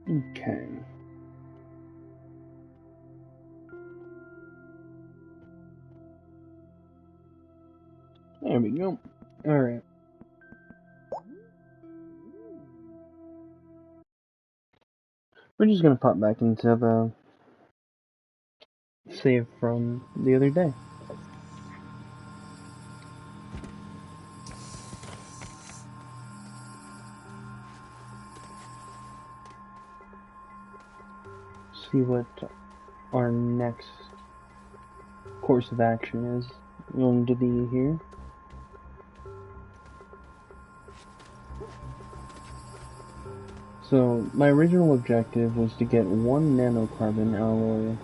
Okay. There we go. Alright. We're just gonna pop back into the save from the other day. See what our next course of action is going to be here. So, my original objective was to get one nanocarbon alloy.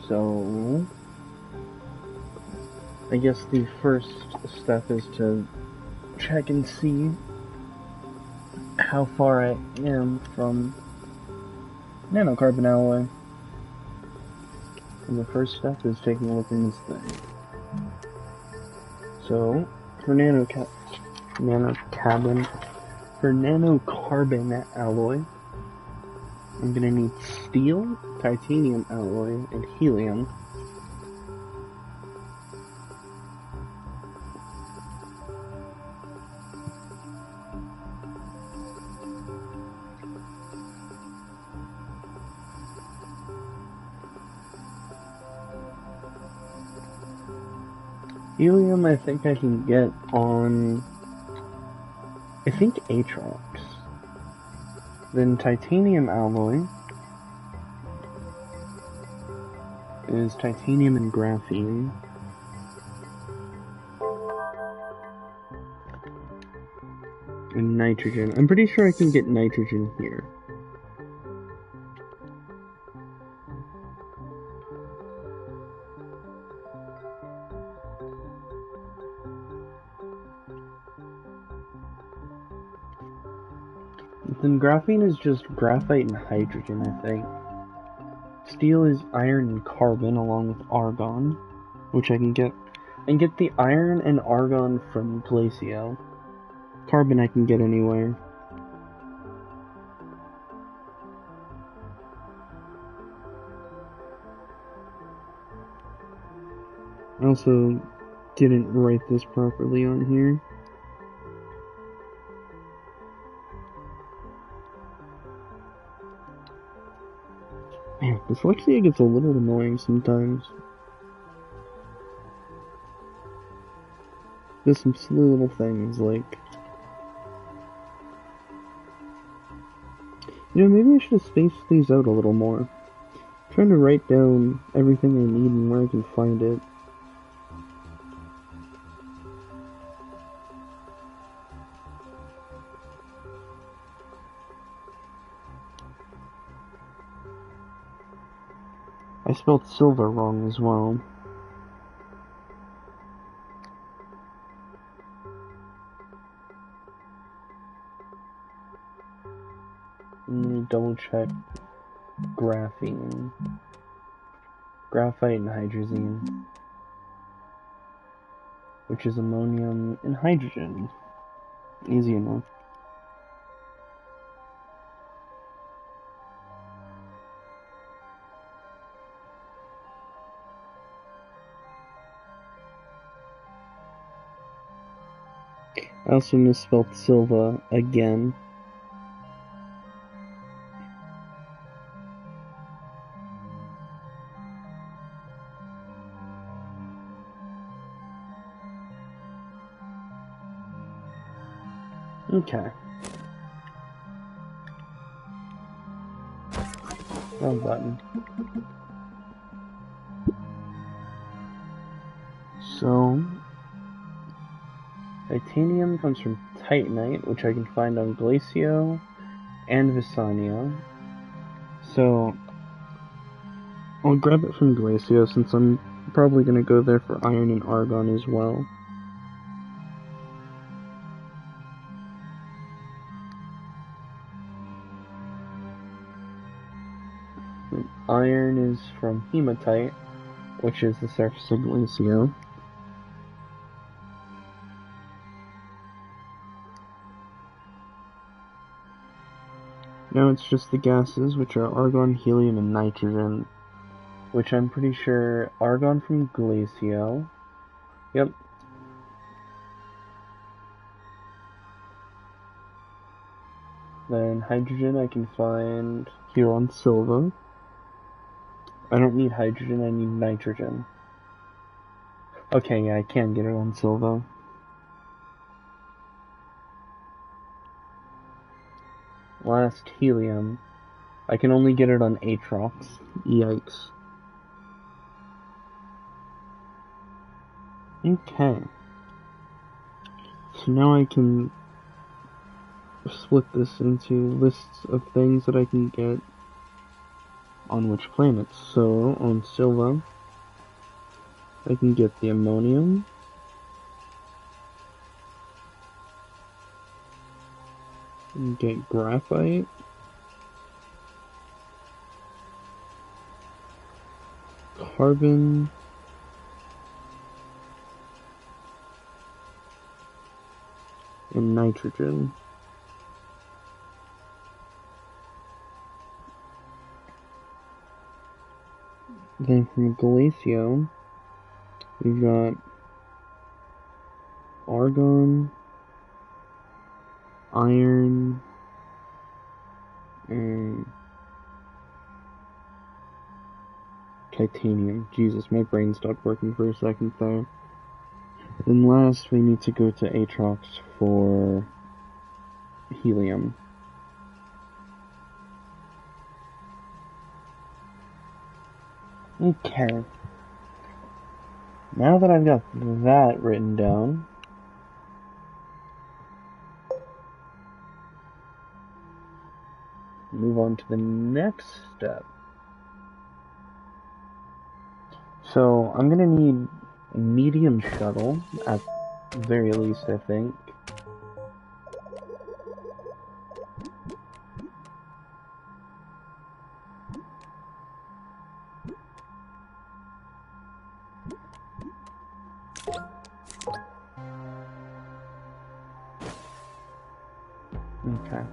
So, I guess the first step is to check and see how far I am from nanocarbon alloy. And the first step is taking a look in this thing. So, for nanocarbon alloy, I'm gonna need steel, titanium alloy, and helium. Helium I think I can get on, I think Aatrox. Then titanium alloy is titanium and graphene. And nitrogen. I'm pretty sure I can get nitrogen here. Then graphene is just graphite and hydrogen, I think. Steel is iron and carbon along with argon, which I can get. And get the iron and argon from Glacio. Carbon I can get anywhere. I also didn't write this properly on here. Man, dyslexia gets a little annoying sometimes. There's some silly little things like... You know, maybe I should have spaced these out a little more. I'm trying to write down everything I need and where I can find it. I spelled silver wrong as well. Let me double check graphene. Graphite and hydrazine. Which is ammonium and hydrogen. Easy enough. I also misspelled Silva again. Okay. Wrong button. So, titanium comes from titanite, which I can find on Glacio and Visania. So, I'll grab it from Glacio since I'm probably going to go there for iron and argon as well. And iron is from hematite, which is the surface of Glacio. Now it's just the gases, which are argon, helium, and nitrogen. Which I'm pretty sure argon from Glacio. Yep. Then hydrogen I can find here on Silva. I don't need hydrogen, I need nitrogen. Okay, yeah, I can get it on Silva. Last, helium. I can only get it on Aatrox. Yikes. Okay. So now I can split this into lists of things that I can get on which planets. So, on Silva, I can get the ammonium. I can get graphite. Carbon. And nitrogen. Then from Glacio, we've got argon, iron, and titanium. Jesus, my brain stopped working for a second there. Then last, we need to go to Aatrox for helium. Okay. Now that I've got that written down, move on to the next step. So, I'm gonna need a medium shuttle, at the very least, I think. Okay.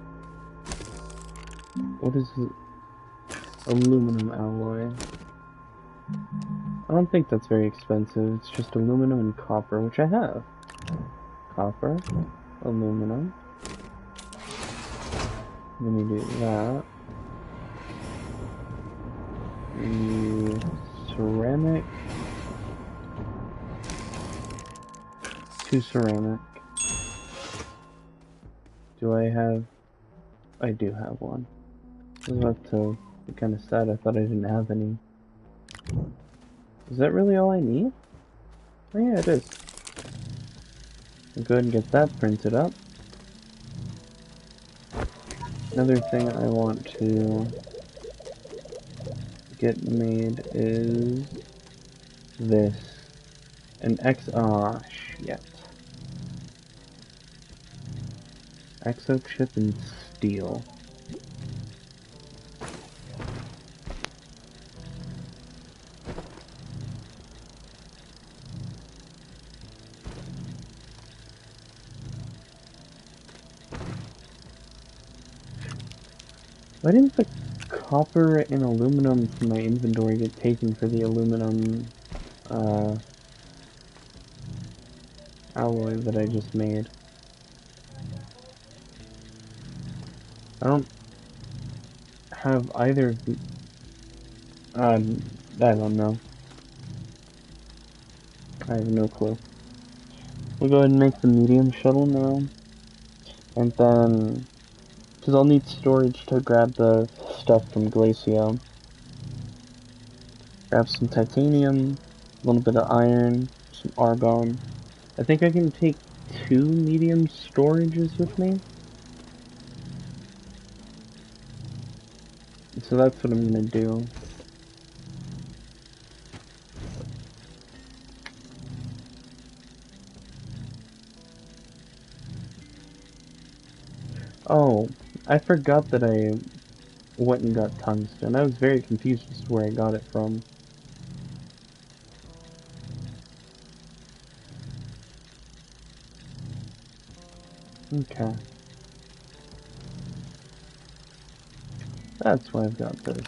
What is it? Aluminum alloy? I don't think that's very expensive. It's just aluminum and copper, which I have. Copper, aluminum. Let me do that. Ceramic. 2 ceramic. Do I have... I do have one. I was about to be kind of sad. I thought I didn't have any. Is that really all I need? Oh yeah, it is. I'll go ahead and get that printed up. Another thing I want to get made is this. An shit. Exochip and steel. Why didn't the copper and aluminum from my inventory get taken for the aluminum alloy that I just made? I don't have either of the... I don't know. I have no clue. We'll go ahead and make the medium shuttle now. And then... because I'll need storage to grab the stuff from Glacio. Grab some titanium, a little bit of iron, some argon. I think I can take 2 medium storages with me. So that's what I'm gonna do. Oh, I forgot that I went and got tungsten. I was very confused as to where I got it from. Okay. That's why I've got this.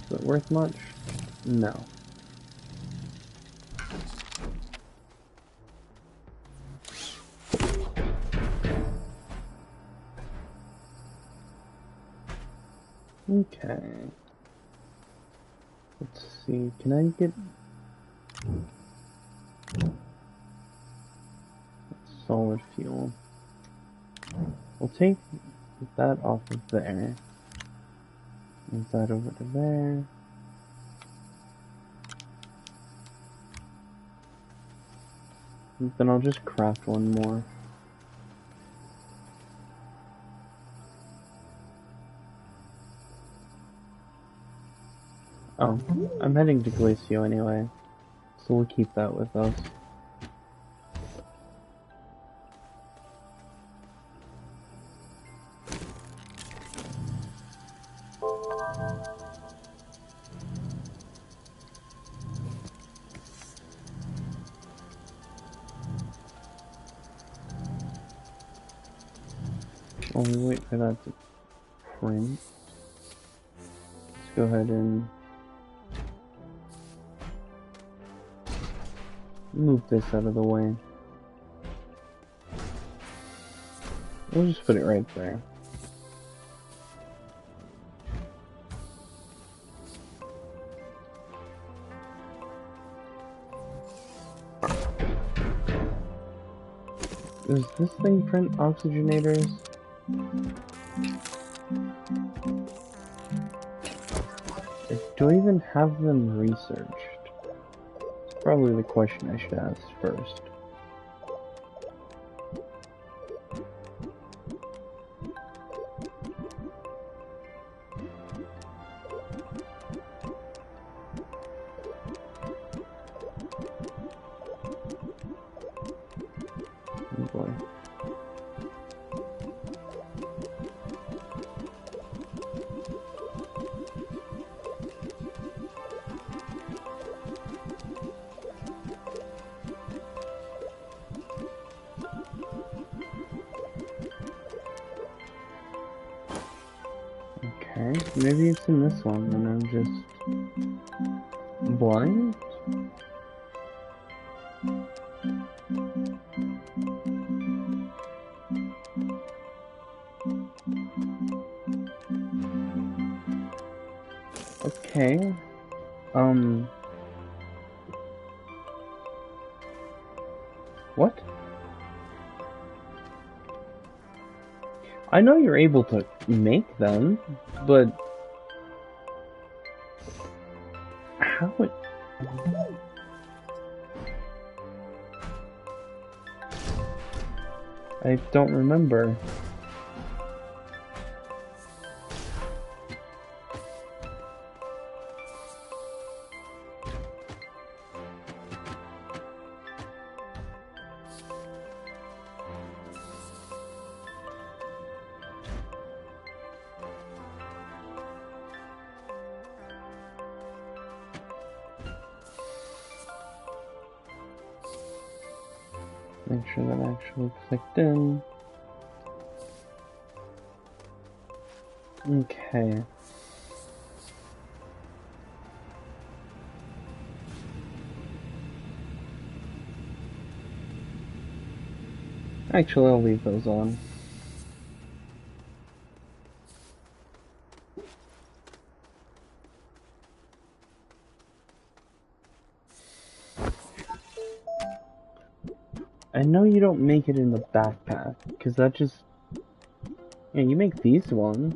Is it worth much? No. Okay. Let's see, can I get... solid fuel. We'll take that off of there. Move that over to there. And then I'll just craft one more. Oh, I'm heading to Glacio anyway, so we'll keep that with us. While we wait for that to print, let's go ahead and move this out of the way. We'll just put it right there. Does this thing print oxygenators? Do I even have them researched? It's probably the question I should ask first. Oh boy. Okay, maybe it's in this one and I'm just blind? Okay, what? I know you're able to make them, but how it... I don't remember. Make sure that actually clicked in. Okay. Actually, I'll leave those on. I know you don't make it in the backpack, because that just... Yeah, you make these ones.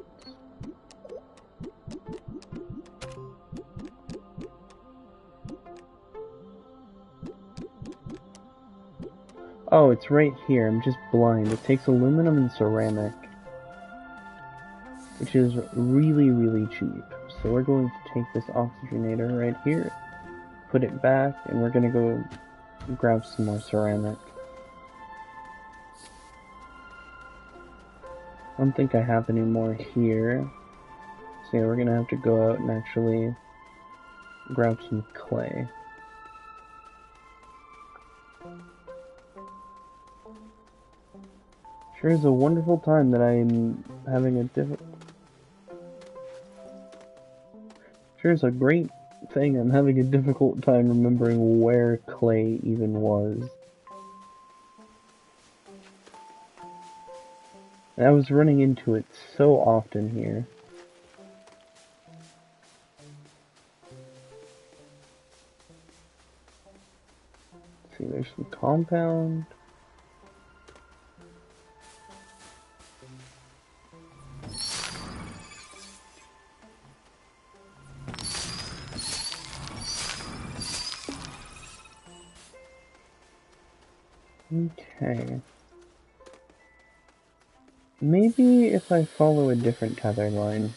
Oh, it's right here. I'm just blind. It takes aluminum and ceramic, which is really, really cheap. So we're going to take this oxygenator right here, put it back, and we're going to go grab some more ceramic. I don't think I have any more here. So yeah, we're going to have to go out and actually grab some clay. Sure is a wonderful time that I'm having a Sure is a great thing I'm having a difficult time remembering where Clay even was. And I was running into it so often here. Let's see, there's some compound. Okay. Maybe if I follow a different tether line.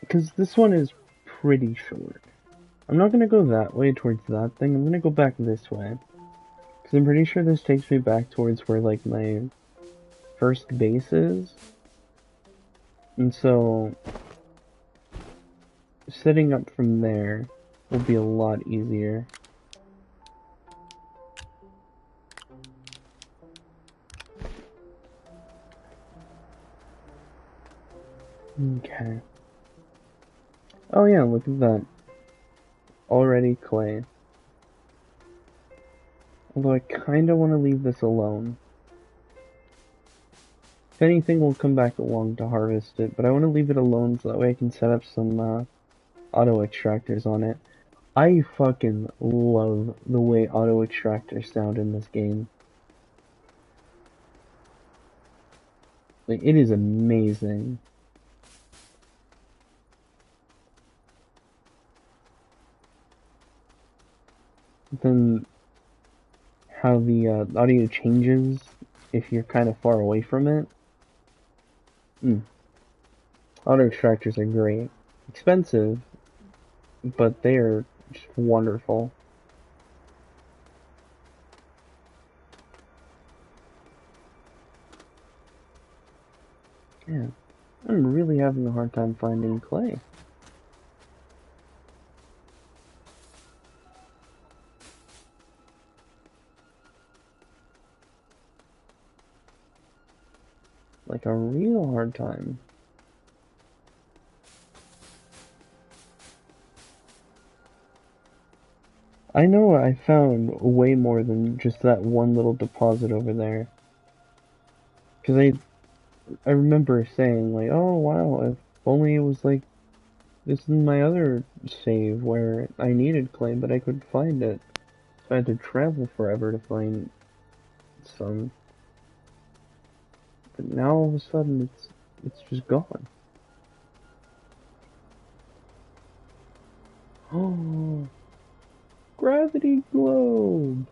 Because this one is pretty short. I'm not gonna go that way towards that thing, I'm gonna go back this way. Because I'm pretty sure this takes me back towards where, like, my first base is. And so, setting up from there will be a lot easier. Okay. Oh yeah, look at that. Already clay. Although I kinda want to leave this alone. If anything, we'll come back along to harvest it, but I want to leave it alone so that way I can set up some auto extractors on it. I fucking love the way auto extractors sound in this game. Like, it is amazing. Then how the audio changes if you're kind of far away from it. Auto extractors are great. Expensive, but they are just wonderful. Yeah, I'm really having a hard time finding clay. Like a real hard time. I know I found way more than just that one little deposit over there. Cause I remember saying like, oh wow, if only it was like this is my other save where I needed clay but I couldn't find it. So I had to travel forever to find some. But now all of a sudden it's just gone. Oh, gravity globe.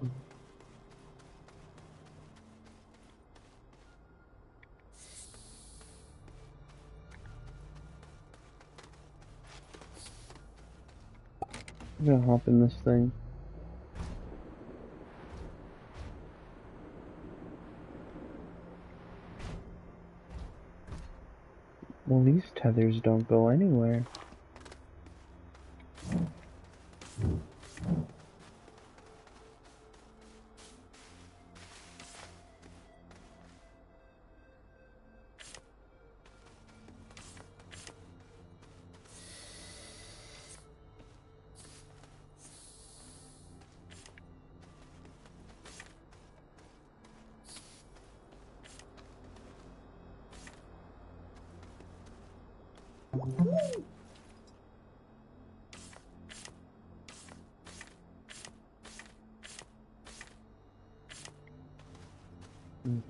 I'm gonna hop in this thing. Well, these tethers don't go anywhere.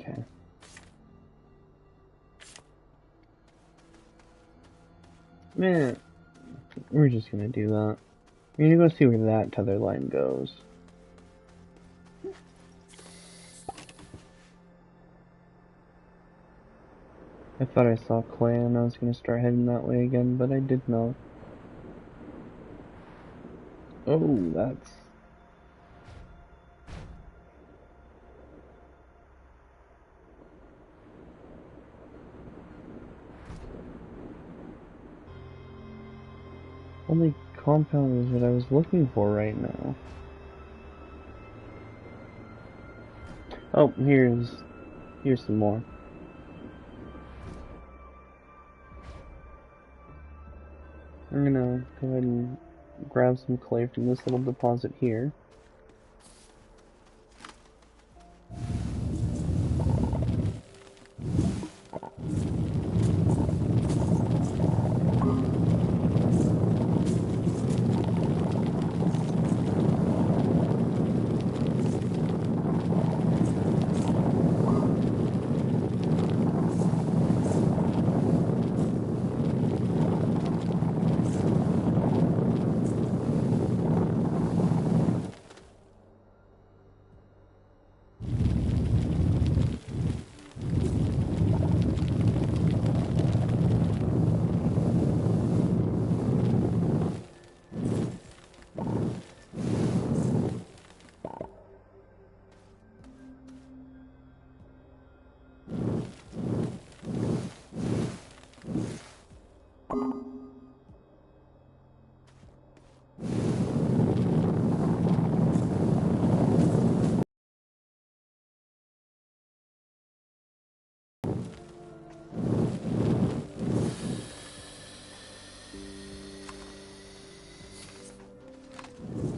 Okay. Man, we're just gonna do that. We're gonna go see where that tether line goes. I thought I saw clay and I was gonna start heading that way again, but I did not. Oh, that's... Only compound is what I was looking for right now. Oh, here's some more. I'm gonna go ahead and grab some clay from this little deposit here.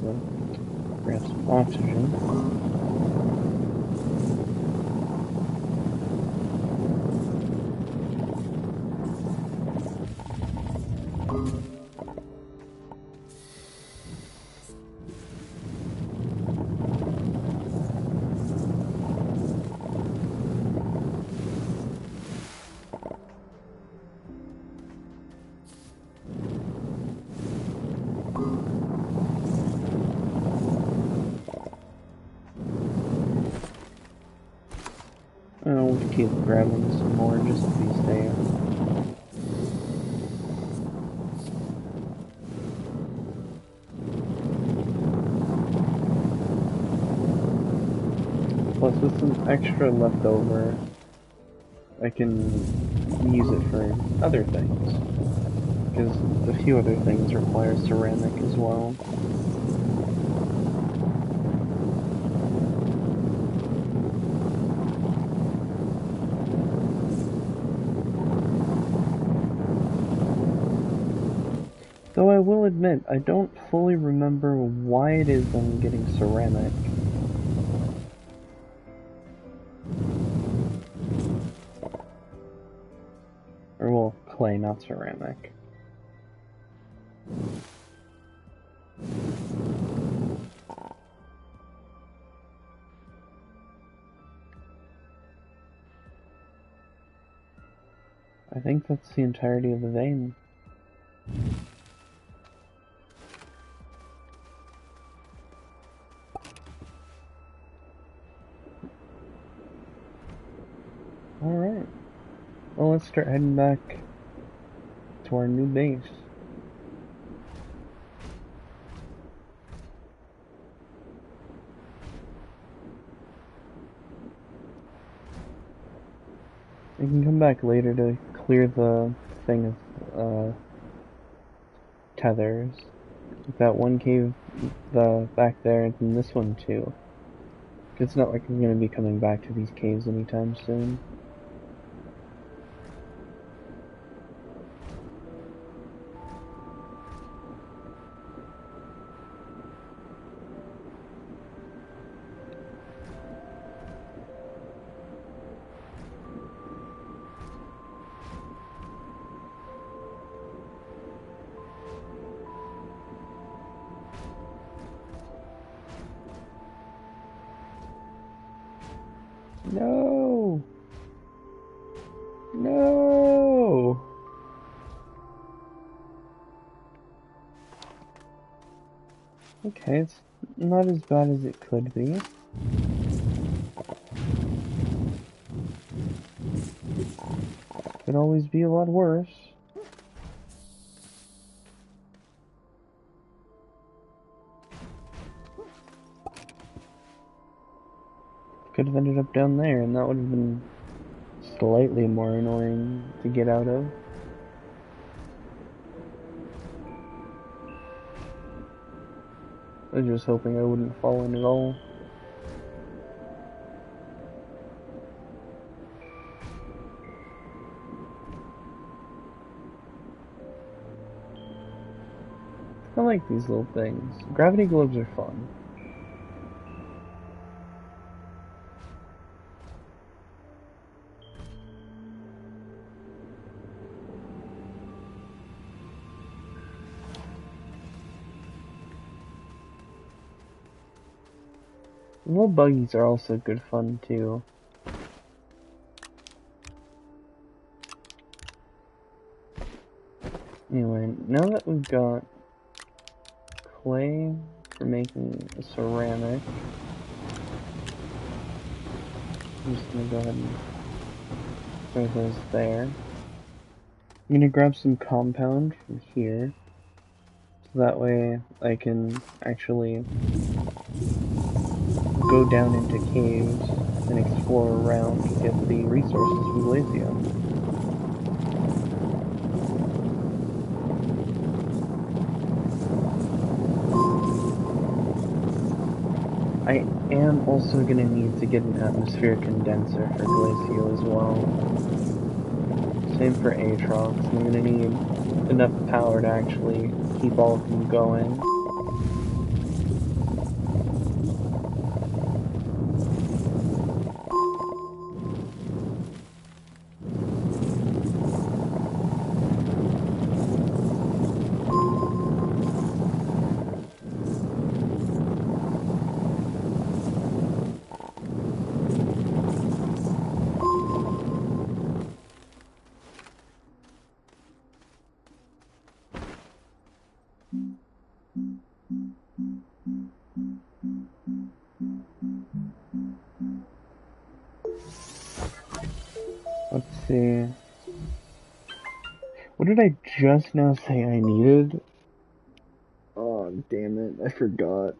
So, grab some oxygen. We'll keep grabbing some more just to be safe. Plus, with some extra left over, I can use it for other things. Because a few other things require ceramic as well. Though I will admit, I don't fully remember why it is I'm getting ceramic. Or, well, clay, not ceramic. I think that's the entirety of the vein. Alright. Well, let's start heading back to our new base. We can come back later to clear the thing of tethers. That one cave back there, and this one too. It's not like we're gonna be coming back to these caves anytime soon. No! No! Okay, it's not as bad as it could be. Could always be a lot worse. Could have ended up down there, and that would have been slightly more annoying to get out of. I was just hoping I wouldn't fall in at all. I like these little things. Gravity globes are fun. Little buggies are also good fun too. Anyway, now that we've got clay for making a ceramic, I'm just gonna go ahead and throw those there. I'm gonna grab some compound from here, so that way I can actually go down into caves and explore around to get the resources from Glacio. I am also going to need to get an atmosphere condenser for Glacio as well. Same for Aatrox. I'm going to need enough power to actually keep all of them going. Let's see. What did I just now say I needed? Oh, damn it, I forgot.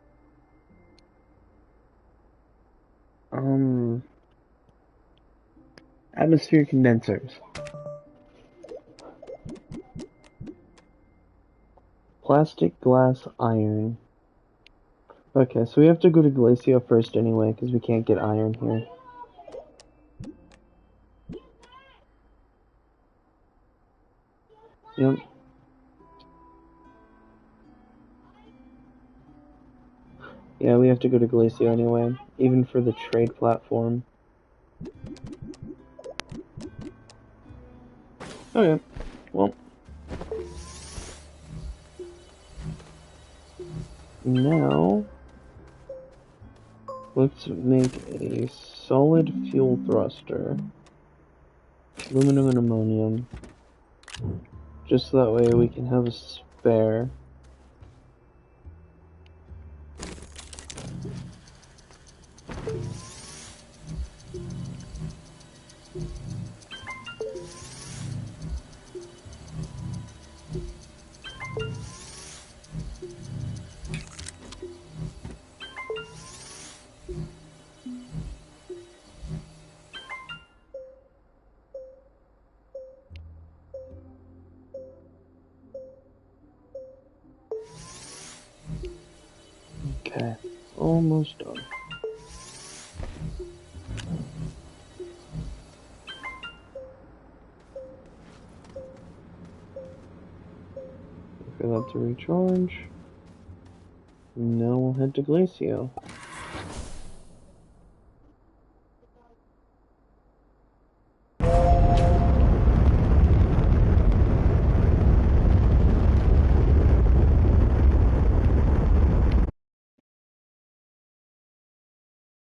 Atmosphere condensers. Plastic, glass, iron. Okay, so we have to go to Glacio first anyway, because we can't get iron here. Yep. Yeah, we have to go to Glacio anyway, even for the trade platform. Okay, well. Now, let's make a solid fuel thruster. Aluminum and ammonium. Just so that way we can have a spare. Okay, almost done. For that to recharge. Now we'll head to Glacio.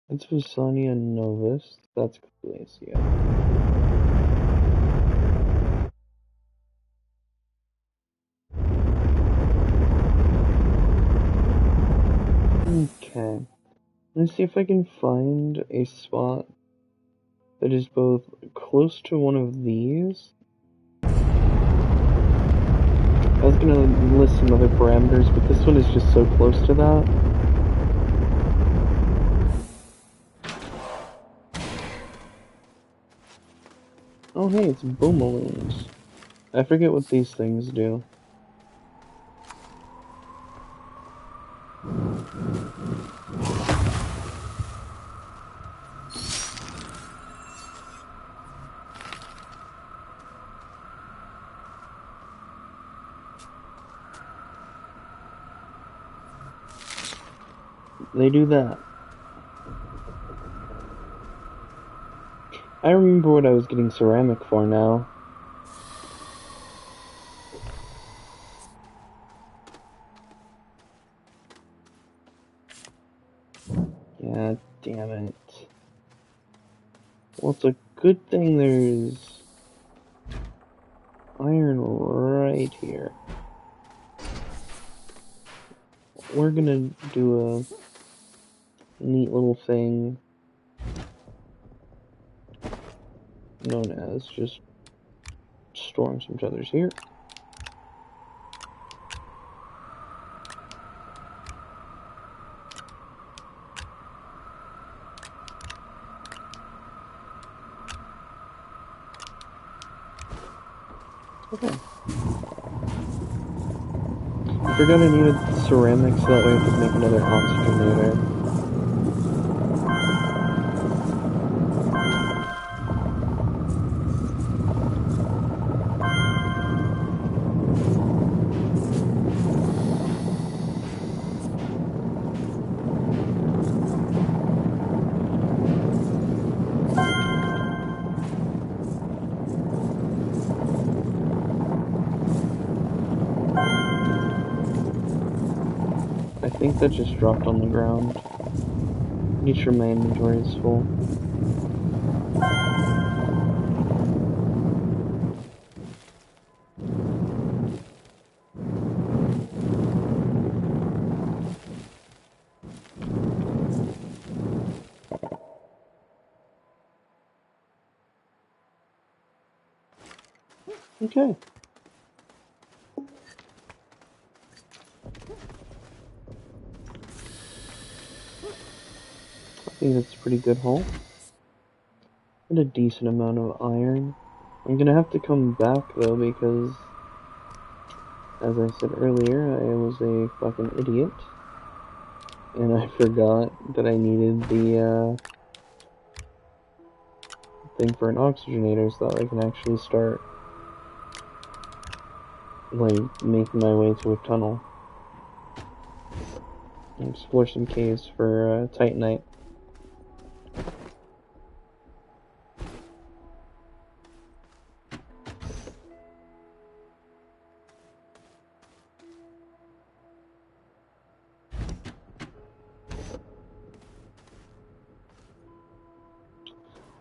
That's Visania Novus. That's Glacio. Okay. Let's see if I can find a spot that is both close to one of these. I was gonna list some other parameters, but this one is just so close to that. Oh hey, it's Boomaloons. I forget what these things do. they do that. I remember what I was getting ceramic for now. Yeah, damn it. Well, it's a good thing there's iron right here. We're gonna do a neat little thing known as just storing some tethers here. Okay. I forgot I needed ceramics so that way I could make another oxygenator. I think that just dropped on the ground. Make sure my inventory is full. Okay. I think that's a pretty good haul. And a decent amount of iron. I'm gonna have to come back though because, as I said earlier, I was a fucking idiot. And I forgot that I needed the thing for an oxygenator so that I can actually start, like, making my way to a tunnel. And explore some caves for Titanite.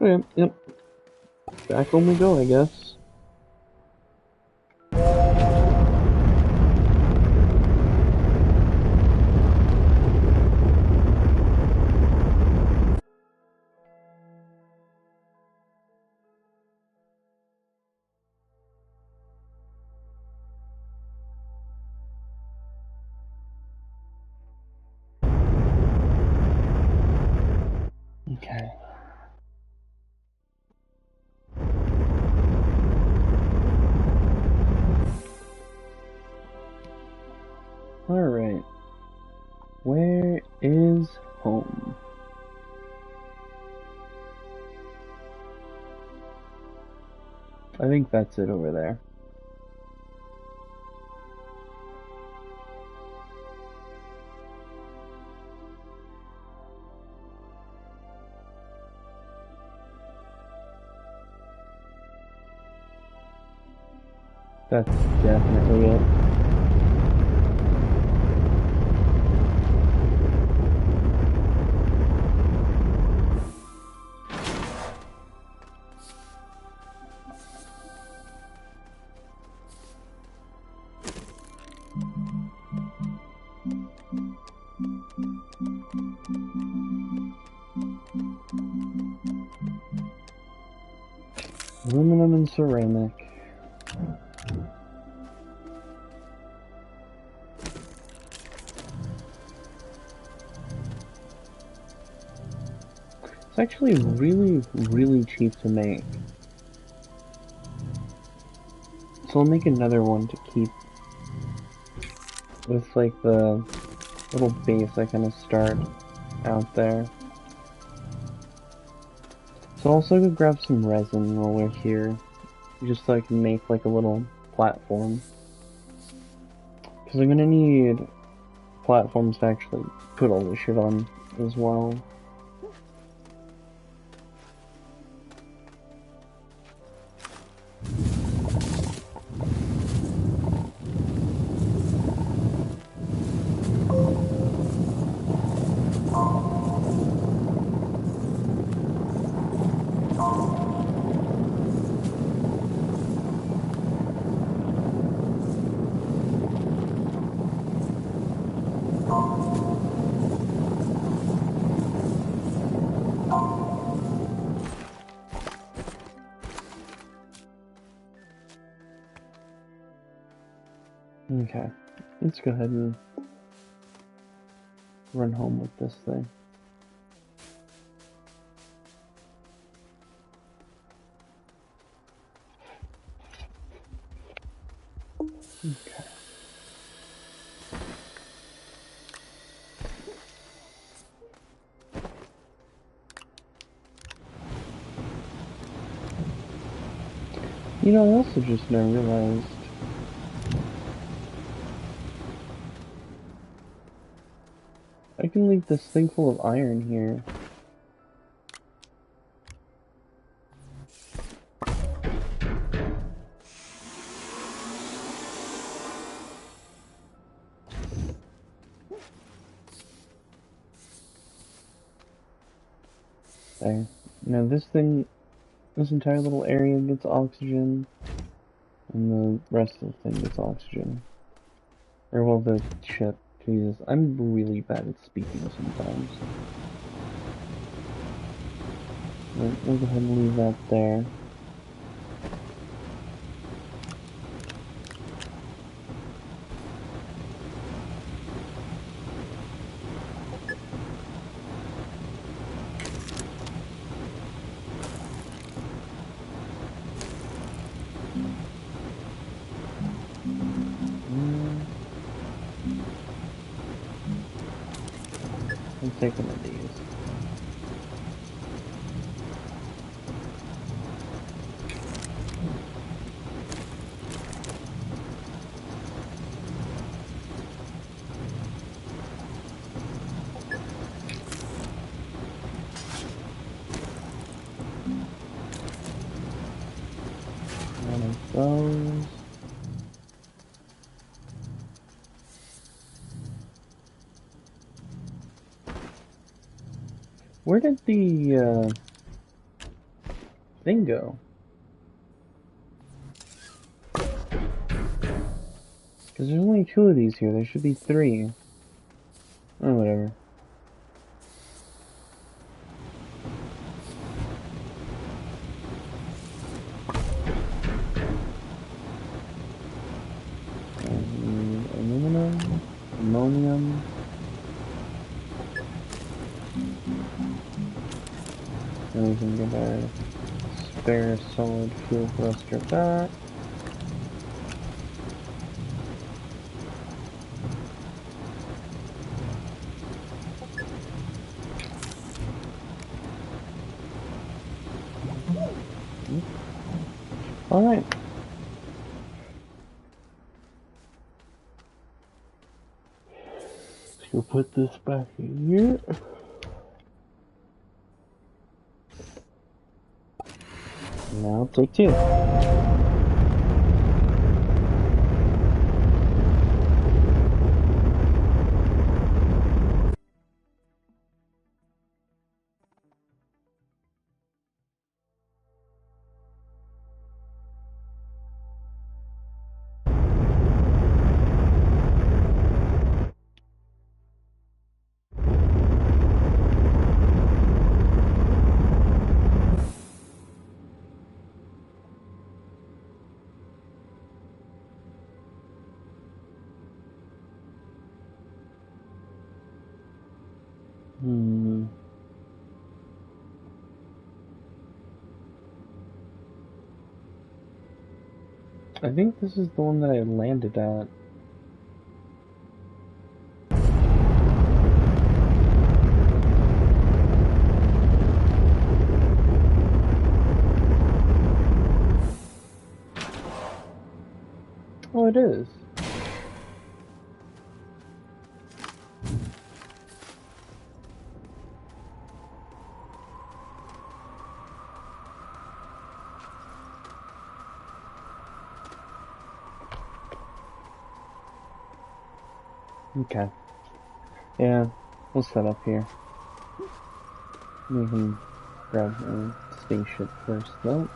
Okay, yep. Back home we go, I guess. Okay. Alright. Where is home? I think that's it over there. That's definitely it. Aluminum and ceramic. It's actually really, really cheap to make. So I'll make another one to keep with like the little base I kind of start out there. So I'll also go grab some resin while we're here, just so I can make like a little platform. Because I'm gonna need platforms to actually put all this shit on as well. Okay, let's go ahead and run home with this thing. Okay. You know, I also just now realized I can leave this thing full of iron here. There. Now this thing, this entire little area gets oxygen, and the rest of the thing gets oxygen. Or, well, the ship. Jesus, I'm really bad at speaking sometimes. Right, we'll go ahead and leave that there. Let's take one of these. One of those. Where did the thing go? Because there's only 2 of these here. There should be 3. Oh, whatever. Aluminum, ammonium. And we can get our spare solid fuel thruster back. Alright. We'll put this back in here. Now take 2. I think this is the one that I landed at. Oh, it is. Okay. Yeah, we'll set up here. We can grab a spaceship first, though.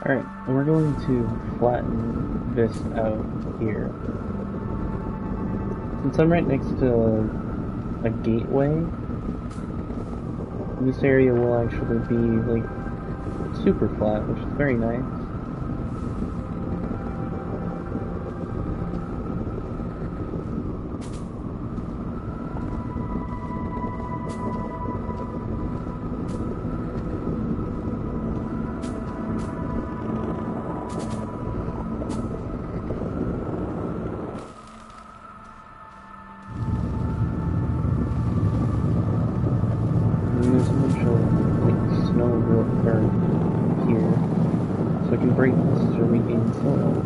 Alright, we're going to flatten this out here. Since I'm right next to a gateway, this area will actually be, like, super flat, which is very nice. There's a bunch of like snow here, so I can break this to regain soil.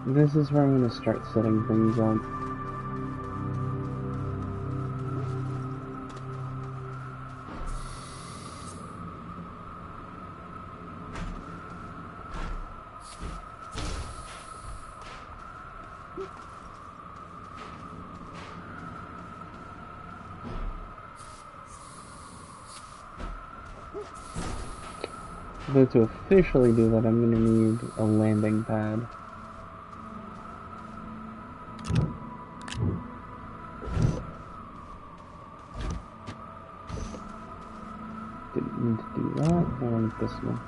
This is where I'm going to start setting things up. But to officially do that, I'm going to need a landing pad. Didn't need to do that. I want this one.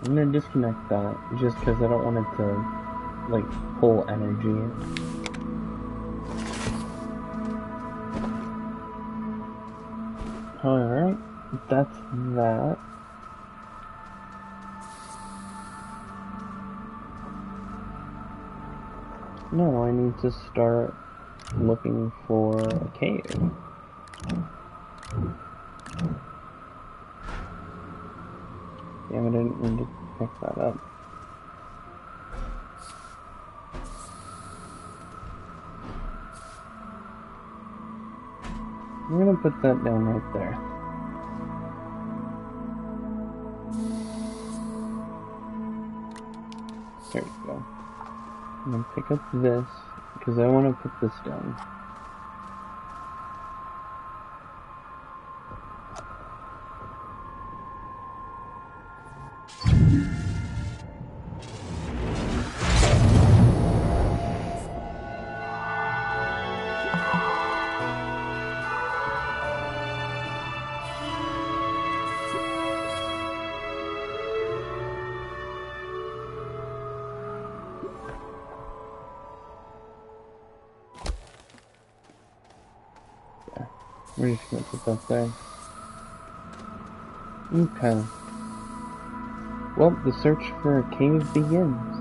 I'm gonna disconnect that just because I don't want it to like pull energy. Alright, that's that. Now I need to start looking for a cave. Damn, I didn't mean to pick that up. I'm gonna put that down right there. There you go. I'm gonna pick up this, because I want to put this down. We're just gonna put that there. Okay. Well, the search for a cave begins.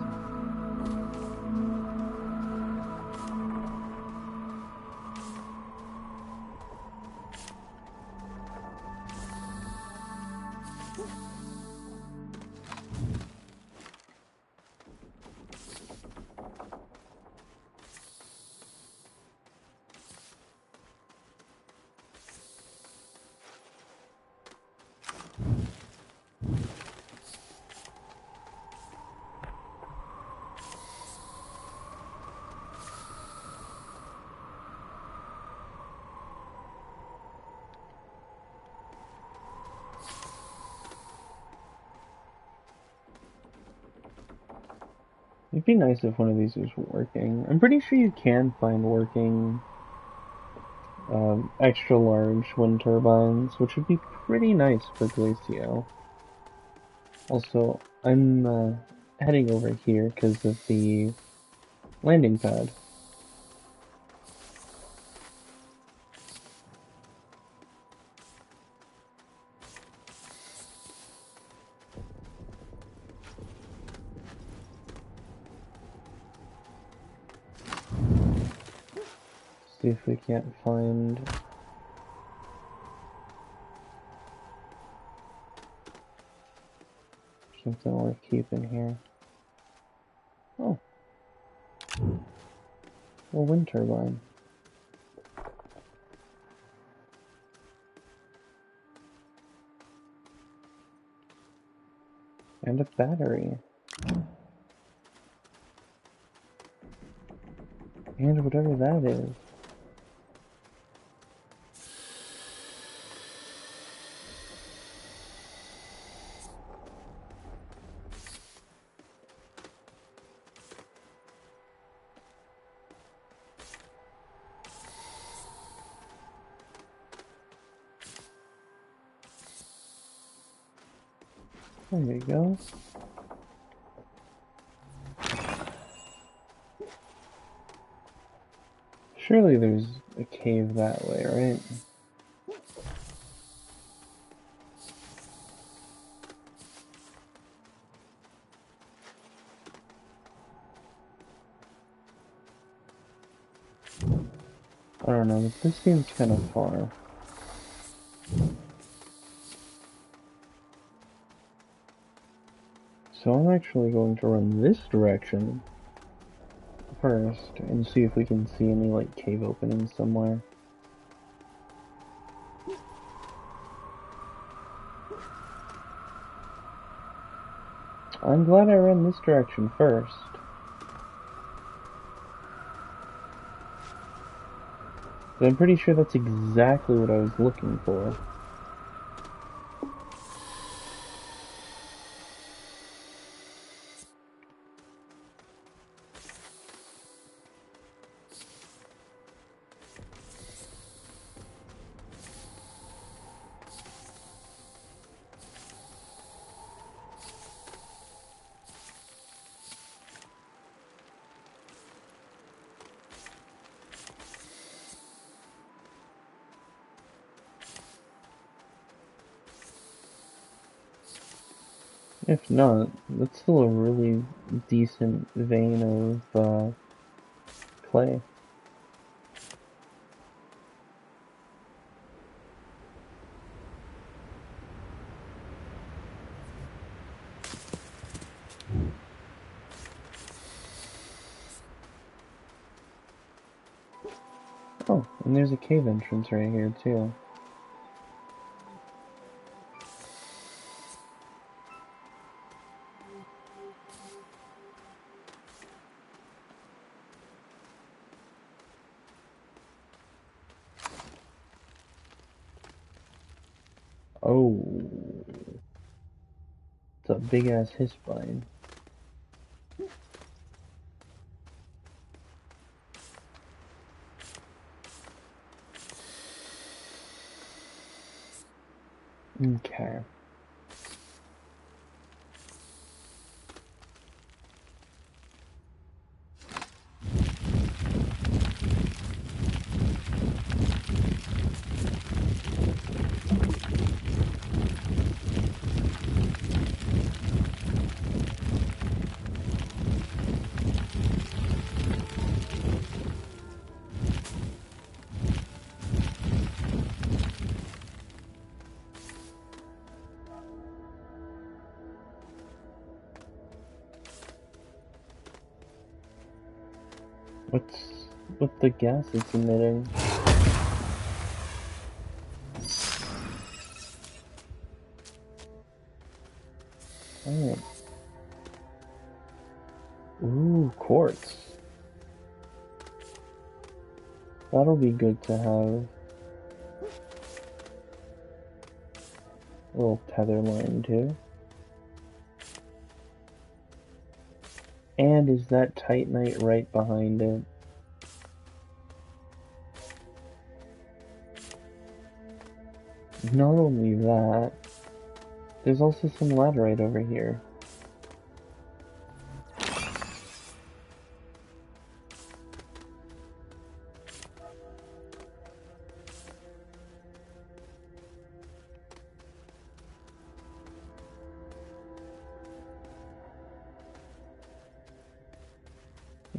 It'd be nice if one of these was working. I'm pretty sure you can find working extra large wind turbines, which would be pretty nice for Glacio. Also, I'm heading over here because of the landing pad. See if we can't find something worth keeping here. Oh. A wind turbine. And a battery. And whatever that is. There you go. Surely there's a cave that way, right? I don't know, but this seems kind of far. So I'm actually going to run this direction first and see if we can see any like cave openings somewhere. I'm glad I ran this direction first. But I'm pretty sure that's exactly what I was looking for. If not, that's still a really decent vein of clay. Oh, and there's a cave entrance right here too. Oh, it's a big ass hispine. Okay. What's with the gas it's emitting? Alright. Ooh, quartz. That'll be good to have. A little tether line too. And is that Titanite right behind it? Not only that, there's also some laterite over here.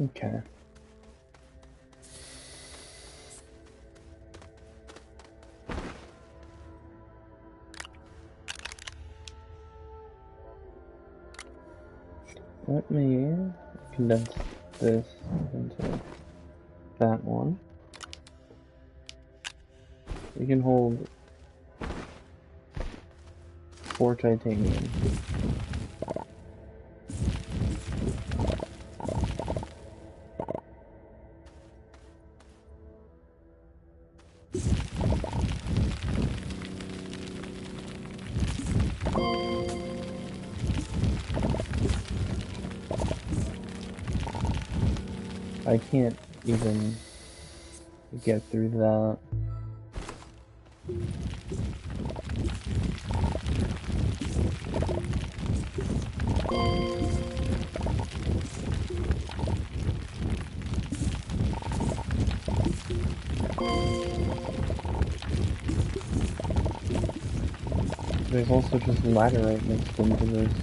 Okay. Let me condense this into that one. We can hold 4 titanium. I can't even get through that. There's also just laterite mixed into this.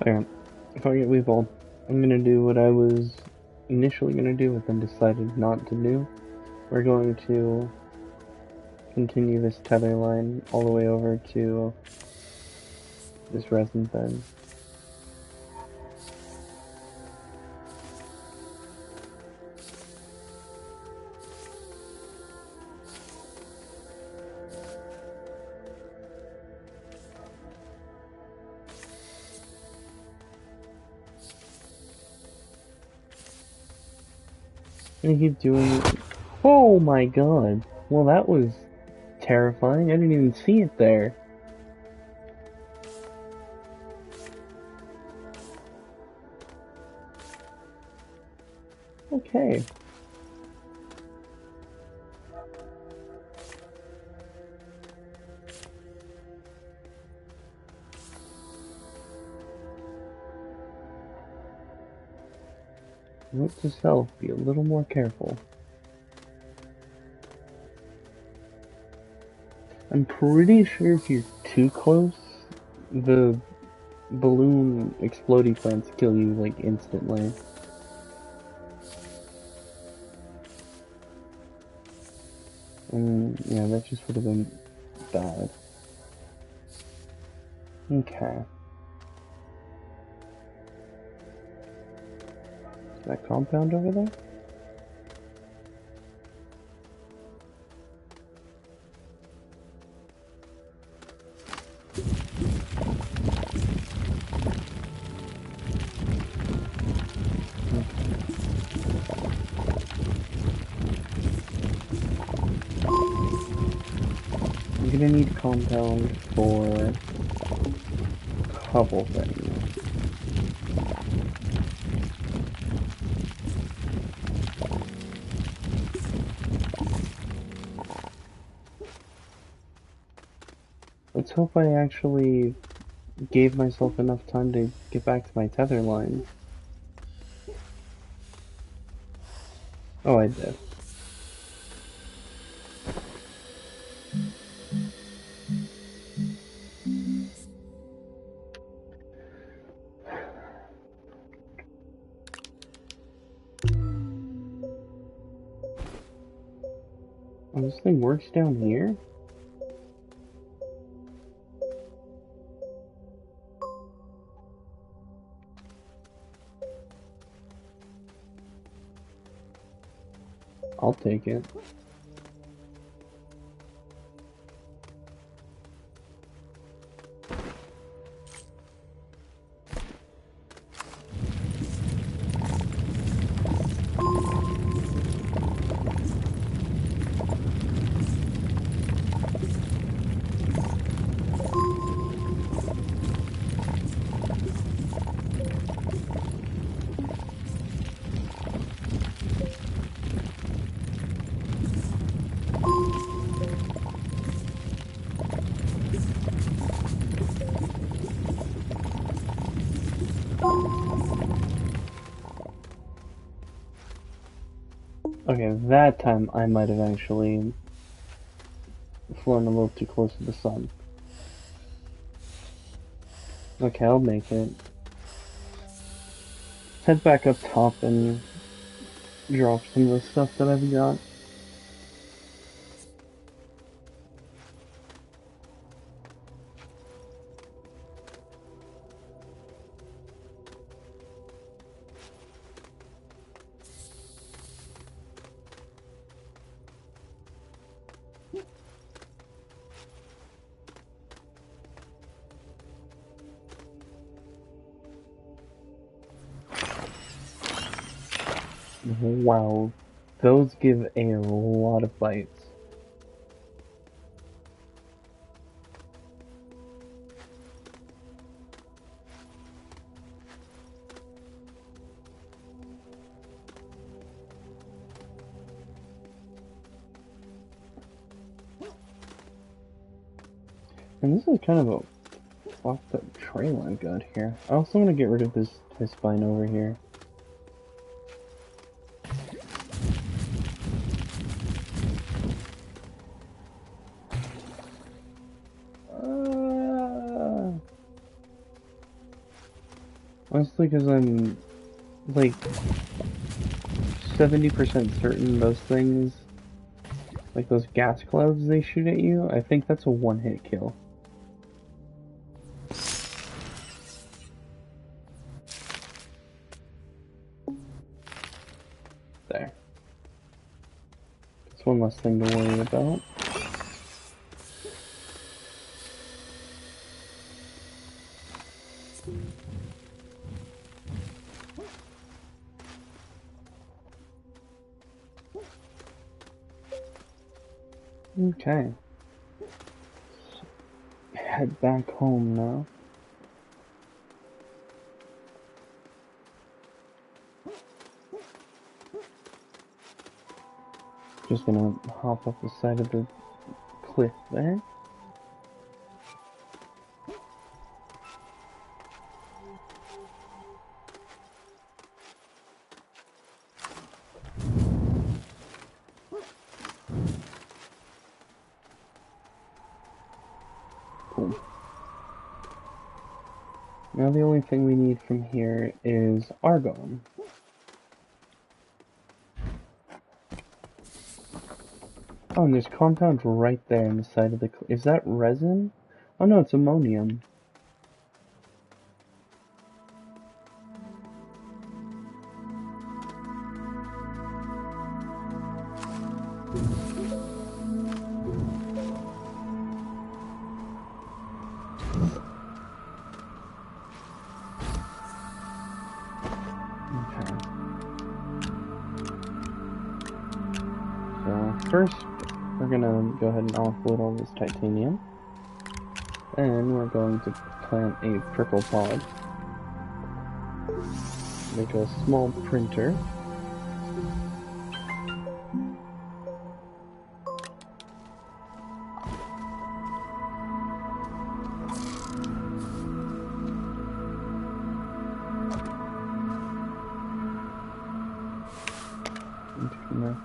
Alright, if I get weeballed, I'm gonna do what I was initially gonna do, but then decided not to do. We're going to continue this tether line all the way over to this resin bed. And keep doing it. Oh my god. Well, that was terrifying. I didn't even see it there. Okay. Note to self, be a little more careful. I'm pretty sure if you're too close, the balloon explodey plants kill you, like, instantly. Yeah, that just would have been bad. Okay. Is that compound over there? I'm gonna need compound for a couple things. Let's hope I actually gave myself enough time to get back to my tether line. Oh, I did. Oh, this thing works down here? I'll take it. Okay, that time I might have actually flown a little too close to the sun. Okay, I'll make it. Let's head back up top and drop some of the stuff that I've got. Wow, those give a lot of bites. And this is kind of a fucked up trail I've got here. I also want to get rid of this spine over here. Honestly, because I'm like 70% certain those things, like those gas clouds they shoot at you, I think that's a one-hit kill. There. That's one less thing to worry about. Okay. Head back home now. Just gonna hop up the side of the cliff there. Cool. Now the only thing we need from here is argon. Oh, and there's compound right there in the side of the cliff. Is that resin? Oh no, it's ammonium. Okay. So first, we're gonna go ahead and offload all this titanium. Then we're going to plant a purple pod. Make a small printer.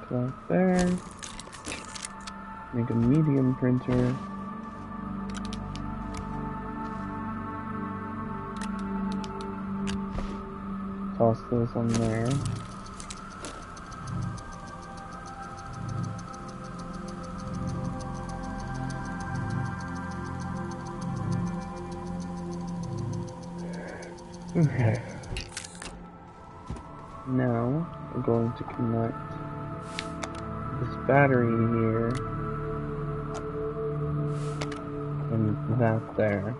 that there. Make a medium printer. Toss those on there. Okay. Now we're going to connect this battery here and that there.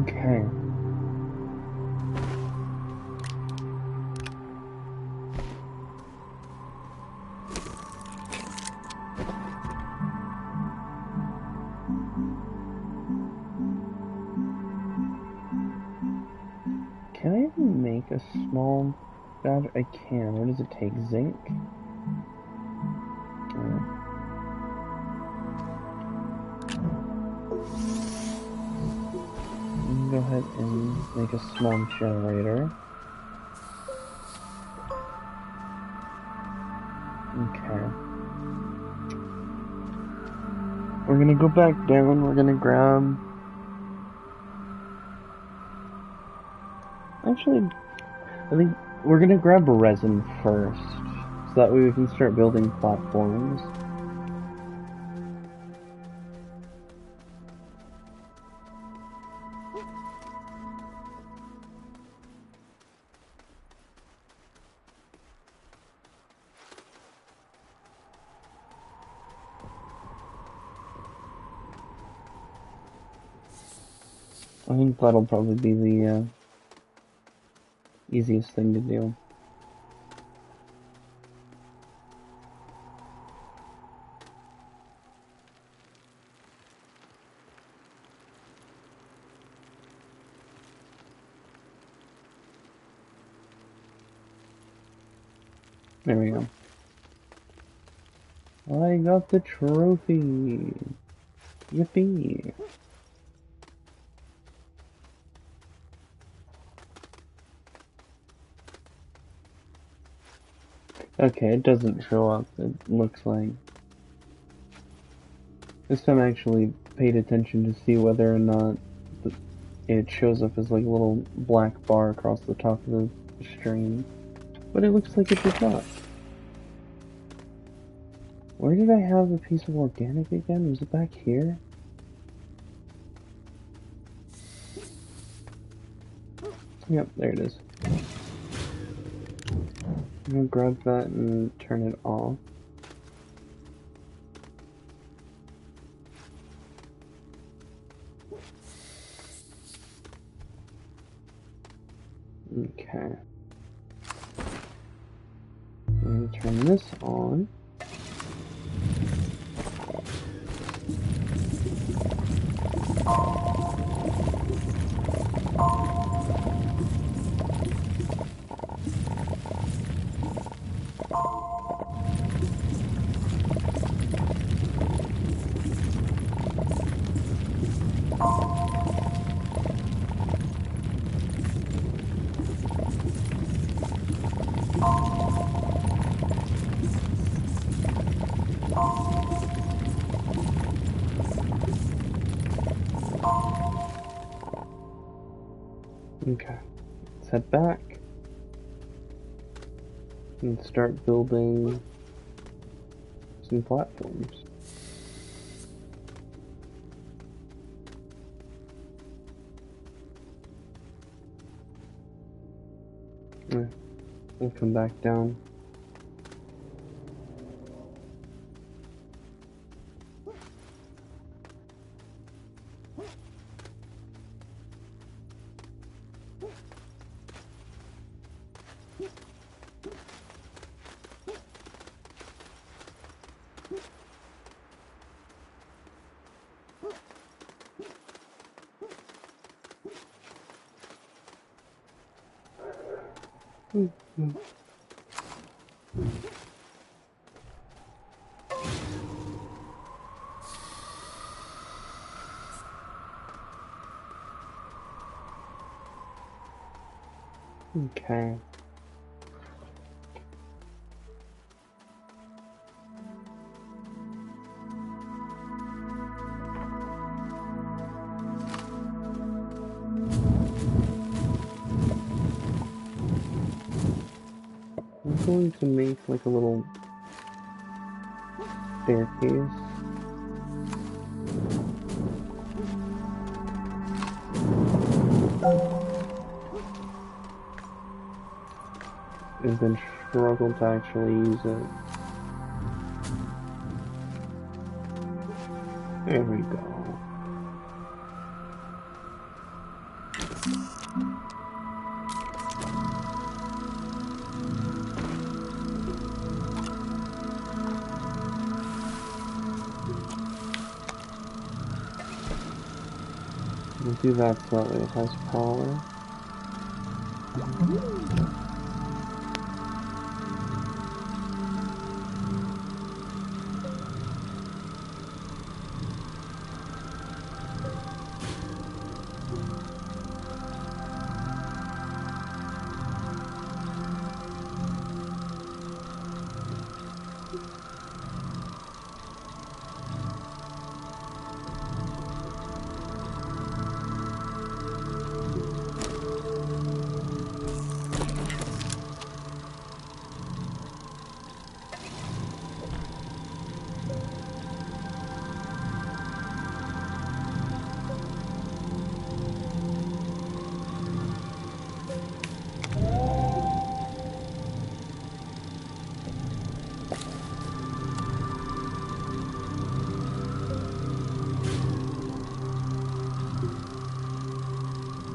Okay. Can I even make a small battery? I can. What does it take? Zinc? Go ahead and make a small generator. Okay. We're gonna go back down, we're gonna grab... Actually, I think we're gonna grab resin first, so that way we can start building platforms. I think that'll probably be the easiest thing to do. There we go. I got the trophy! Yippee! Okay, it doesn't show up, it looks like. This time I actually paid attention to see whether or not it shows up as like a little black bar across the top of the stream. But it looks like it did not. Where did I have a piece of organic again? Was it back here? Yep, there it is. I'm gonna grab that and turn it off. Okay. I'm gonna turn this on. Okay, let's head back and start building some platforms. Yeah, we'll come back down. Okay. I'm going to make like a little staircase. And then struggle to actually use it. There we go. We'll do that so that it has power.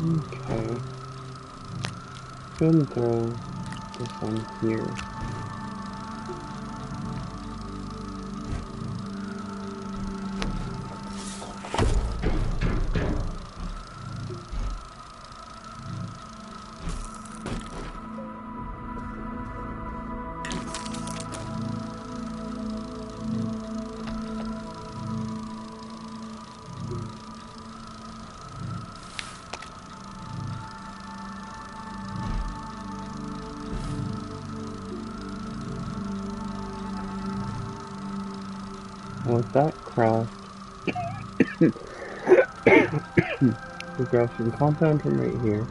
Okay. Go ahead and throw this on here. With that craft, we grab some compound from right here.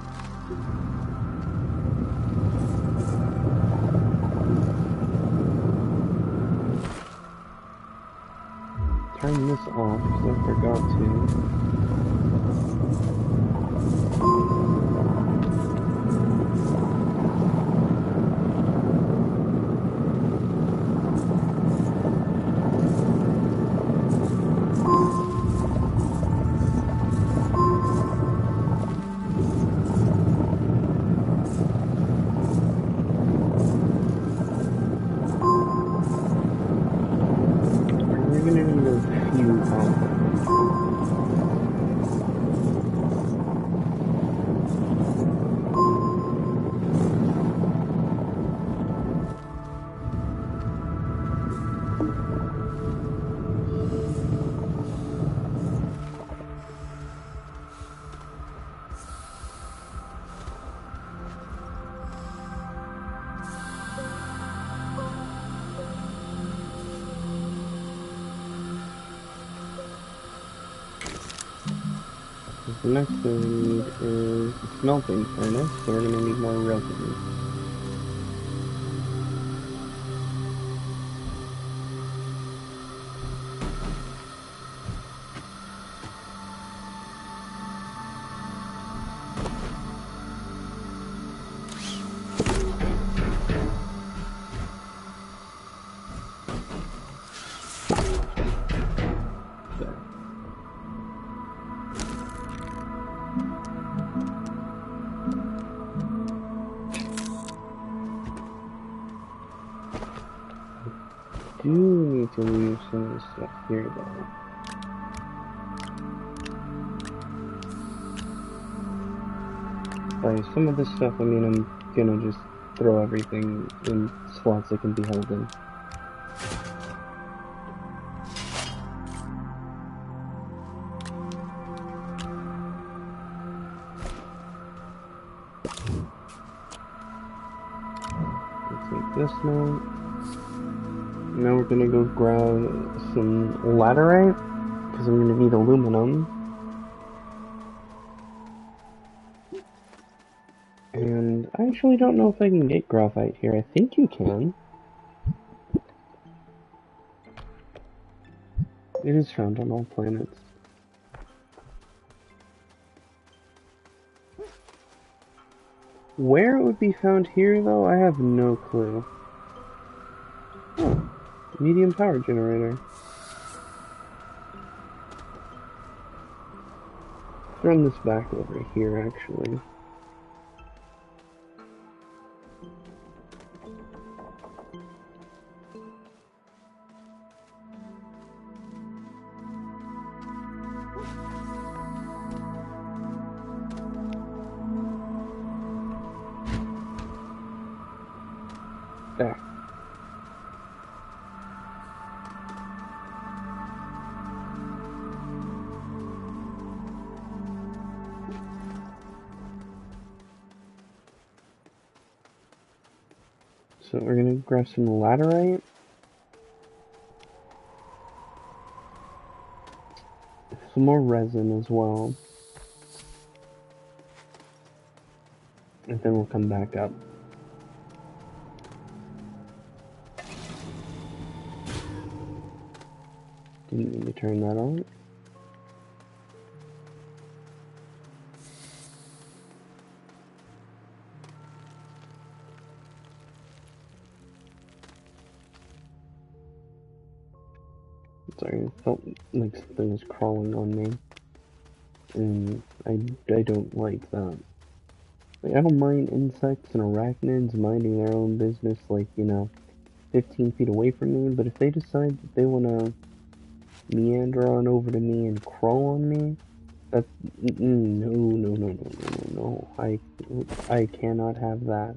Turn this off because I forgot to. The next thing we need is a smelting furnace, so we're going to need more resin. Do need to leave some of this stuff here though. By some of this stuff, I mean I'm gonna just throw everything in slots it can be held in. Let's take this now. Now we're gonna go grab some laterite, because I'm gonna need aluminum. And I actually don't know if I can get graphite here. I think you can. It is found on all planets. Where it would be found here, though, I have no clue. Oh, medium power generator. Let's run this back over here, actually. There. So we're gonna grab some laterite. Some more resin as well. And then we'll come back up. Didn't mean to turn that on. Sorry, it felt like something was crawling on me. And I don't like that. Like, I don't mind insects and arachnids minding their own business, like, 15 feet away from me, but if they decide that they want to meander on over to me and crawl on me, that's, no. I cannot have that.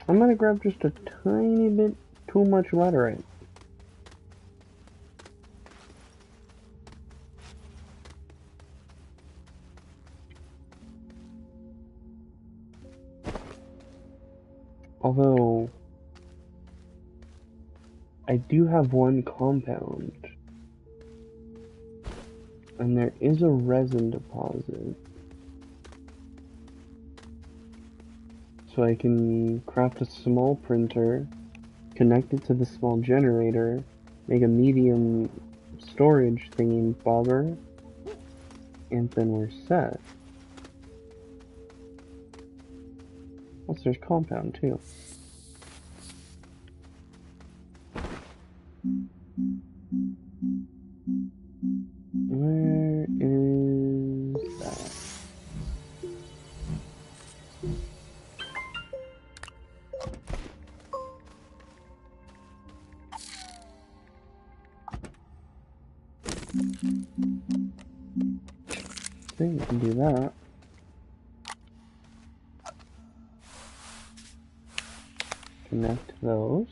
I'm gonna grab just a tiny bit too much laterite. Although, I do have one compound. And there is a resin deposit. So I can craft a small printer, connect it to the small generator, make a medium storage thingy bobber, and then we're set. Also, there's compound too. Where is that? Okay, we can do that. Connect those.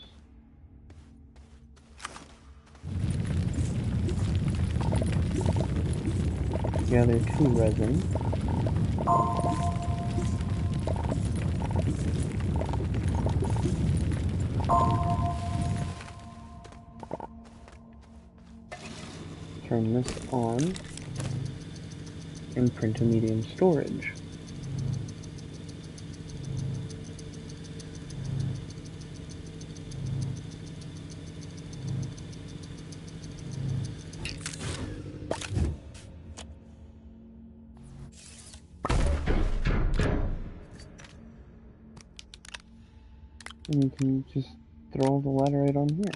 Gather 2 resin. Turn this on and print a medium storage. you can just throw the laterite on here.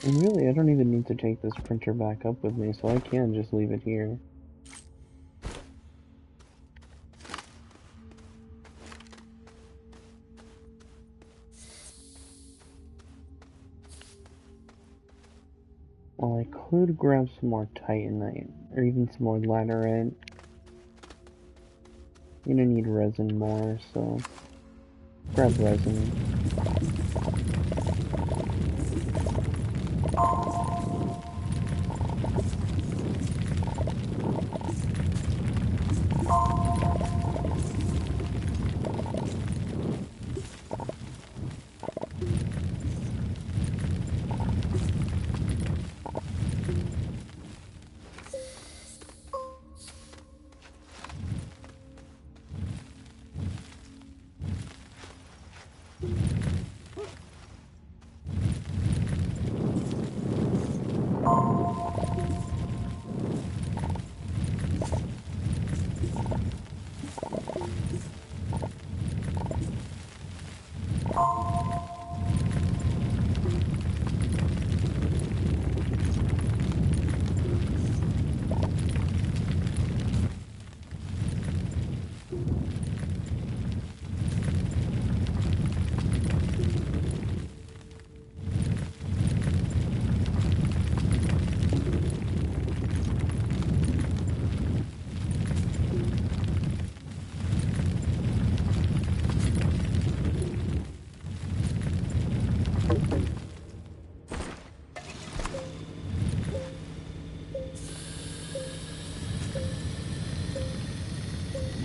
And really, I don't even need to take this printer back up with me, so I can just leave it here. Well, I could grab some more titanite, or even some more laterite. You're gonna need resin more, so grab resin.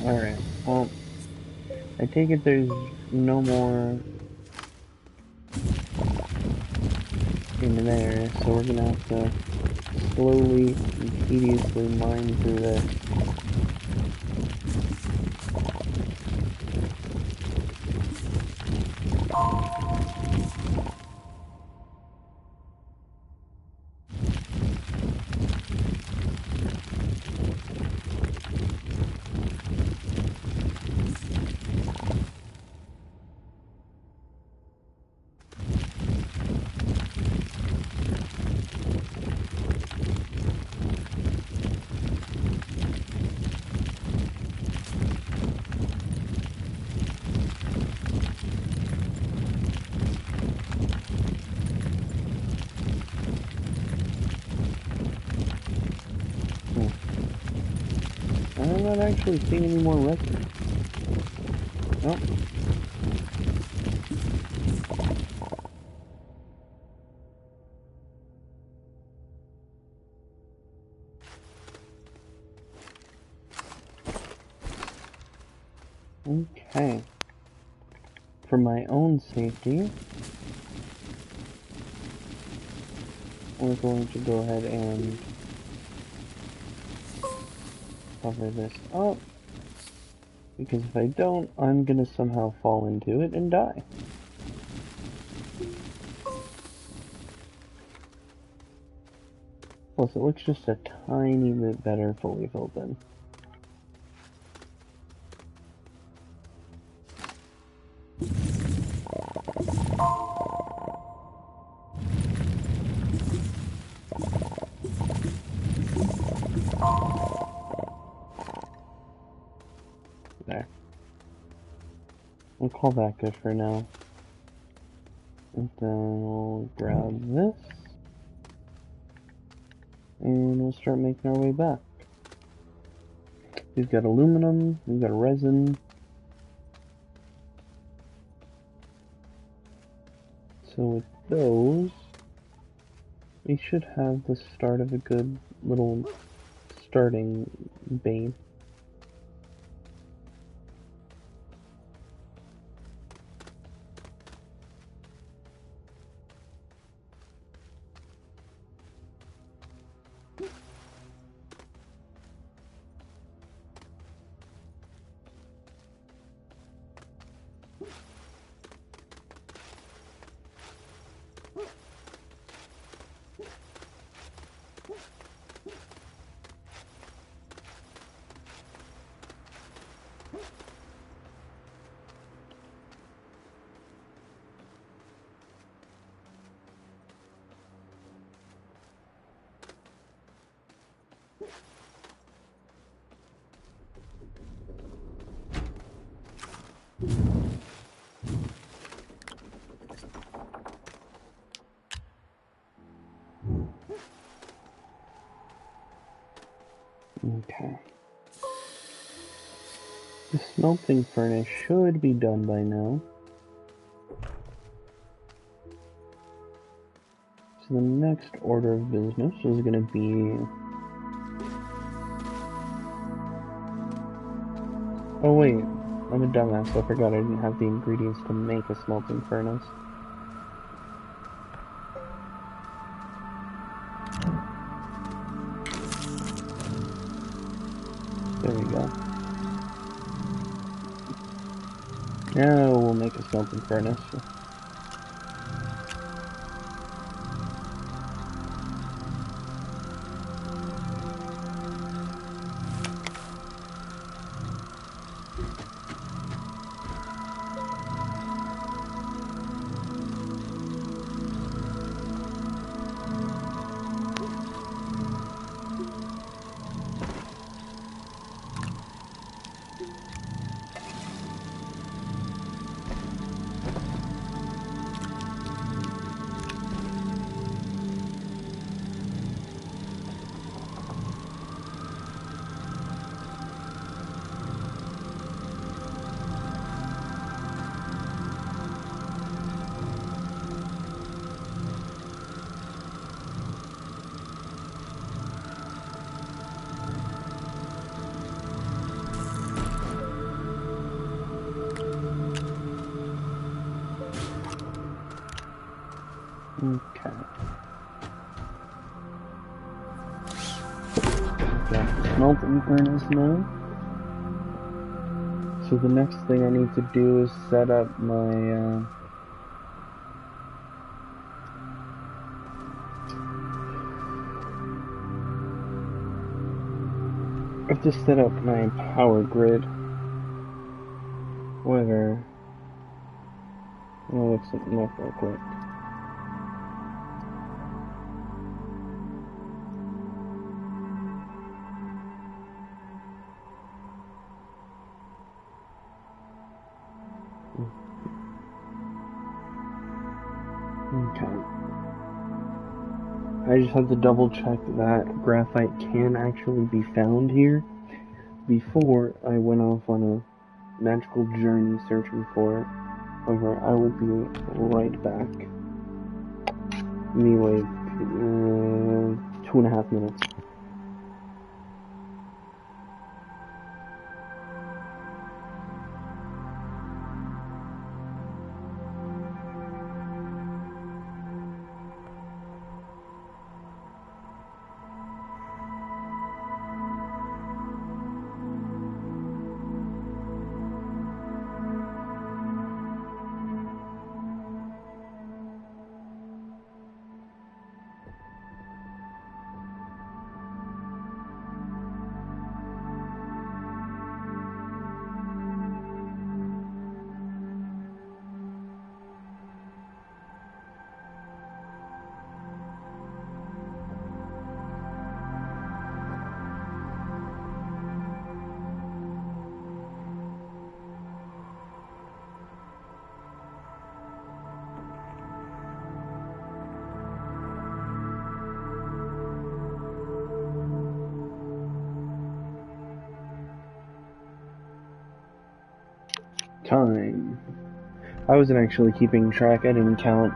Alright, well, I take it there's no more in there, so we're gonna have to slowly and tediously mine through this. I'm not actually seeing any more resin. Oh. Okay. For my own safety, we're going to go ahead and cover this up. Because if I don't, I'm gonna somehow fall into it and die. Plus, it looks just a tiny bit better fully filled in. There. We'll call that good for now. And then we'll grab this. And we'll start making our way back. We've got aluminum, we've got resin. So with those, we should have the start of a good little starting base. Okay. The smelting furnace should be done by now. So the next order of business is going to be... Oh wait, I'm a dumbass. I forgot I didn't have the ingredients to make a smelting furnace. There we go. Now we'll make a smelting furnace. Okay. Got the smelting furnace now. So the next thing I need to do is set up my I have to set up my power grid. However, I'll look something up real quick. Okay. I just have to double check that graphite can actually be found here before I went off on a magical journey searching for it. However, I will be right back. Anyway, 2.5 minutes. Time. I wasn't actually keeping track, I didn't count.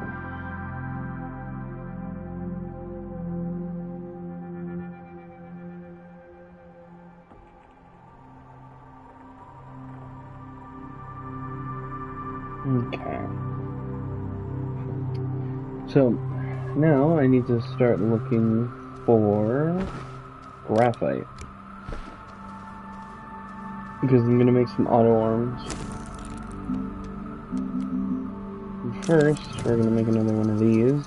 Okay. So, now I need to start looking for graphite. Because I'm gonna make some auto arms. First, we're going to make another one of these.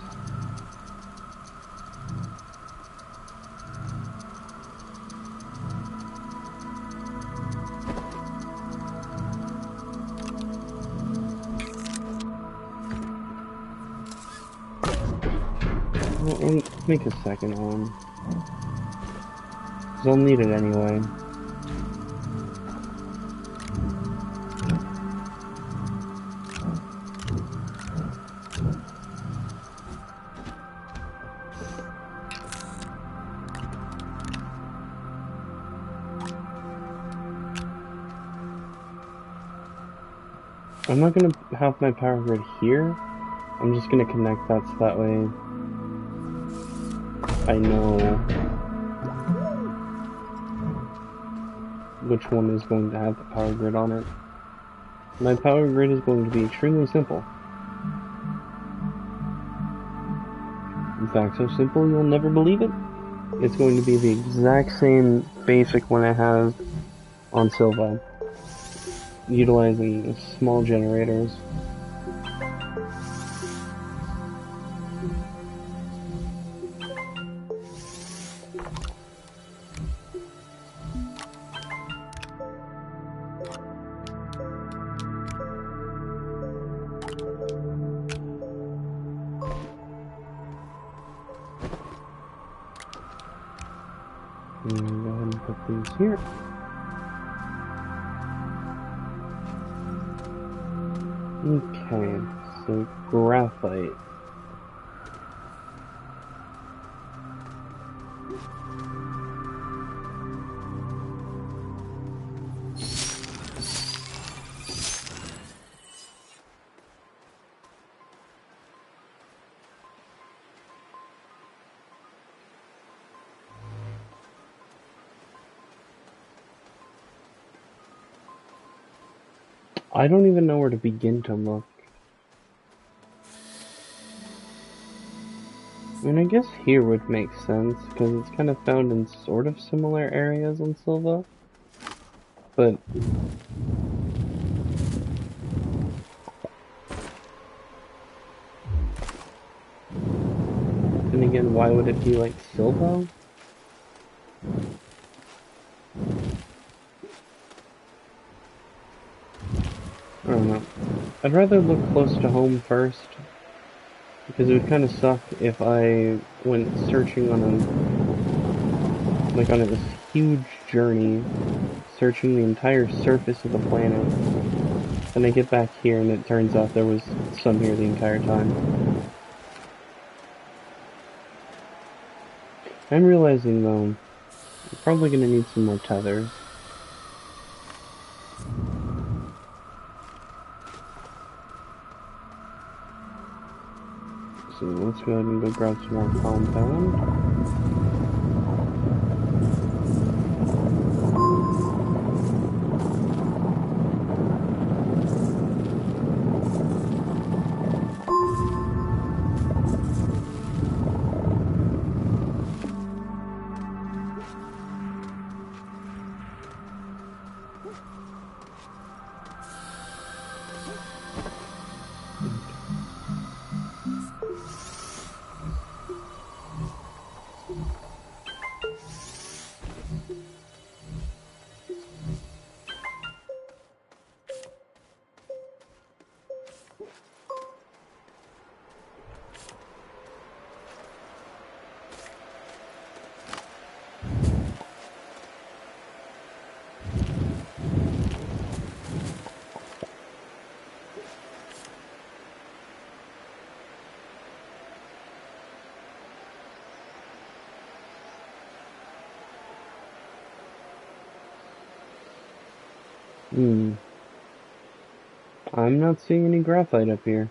Well, make a second one. 'cause I'll need it anyway. I'm not gonna have my power grid here. I'm just gonna connect that so that way I know which one is going to have the power grid on it. My power grid is going to be extremely simple. In fact, so simple you'll never believe it. It's going to be the exact same basic one I have on Silva, utilizing small generators. Go ahead and put these here. Okay, so graphite. I don't even know where to begin to look. I mean, I guess here would make sense, because it's kind of found in sort of similar areas on Silva. But then again, why would it be like Silva? I don't know. I'd rather look close to home first, because it would kind of suck if I went searching on this huge journey, searching the entire surface of the planet, and I get back here and it turns out there was some here the entire time. I'm realizing though, I'm probably gonna need some more tethers. So let's go ahead and go grab some more compound. I'm not seeing any graphite up here.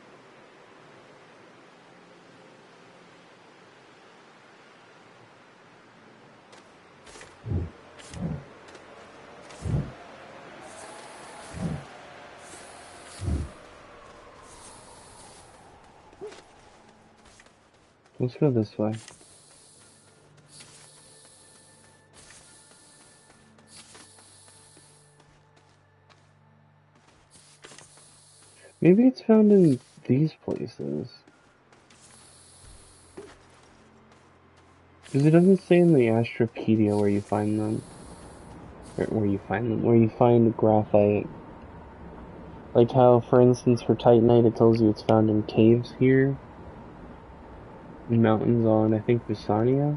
Let's go this way. Maybe it's found in these places. Because it doesn't say in the Astropedia where you find them. Where you find graphite. Like how, for instance, for Titanite it tells you it's found in caves here. In mountains on, I think, Visania.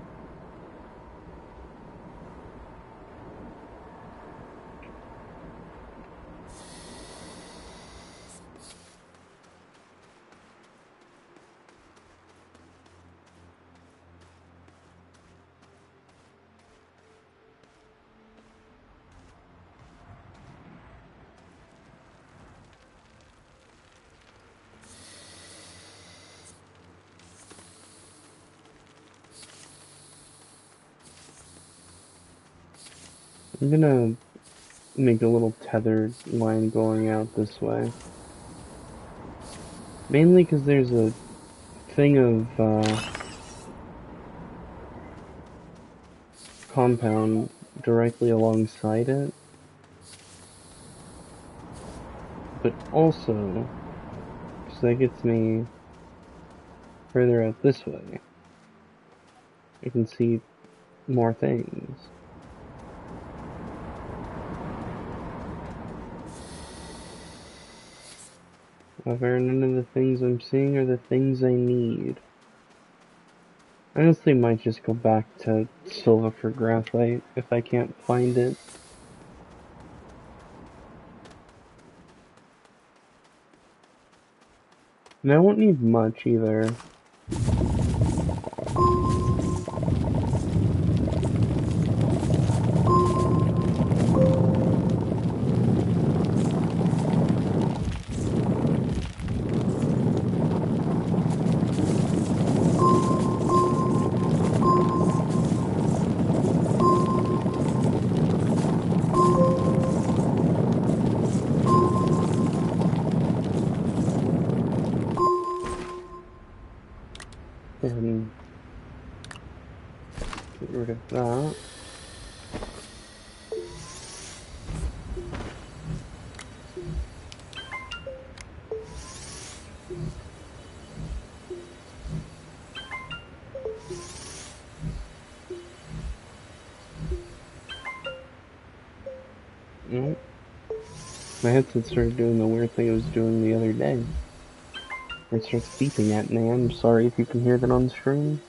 I'm gonna make a little tethered line going out this way. Mainly because there's a thing of compound directly alongside it. But also, because that gets me further out this way. I can see more things. However, none of the things I'm seeing are the things I need. I honestly might just go back to Silva for graphite if I can't find it. And I won't need much either. And get rid of that. Nope. My headset started doing the weird thing it was doing the other day. Where it starts beeping at me. I'm sorry if you can hear that on stream.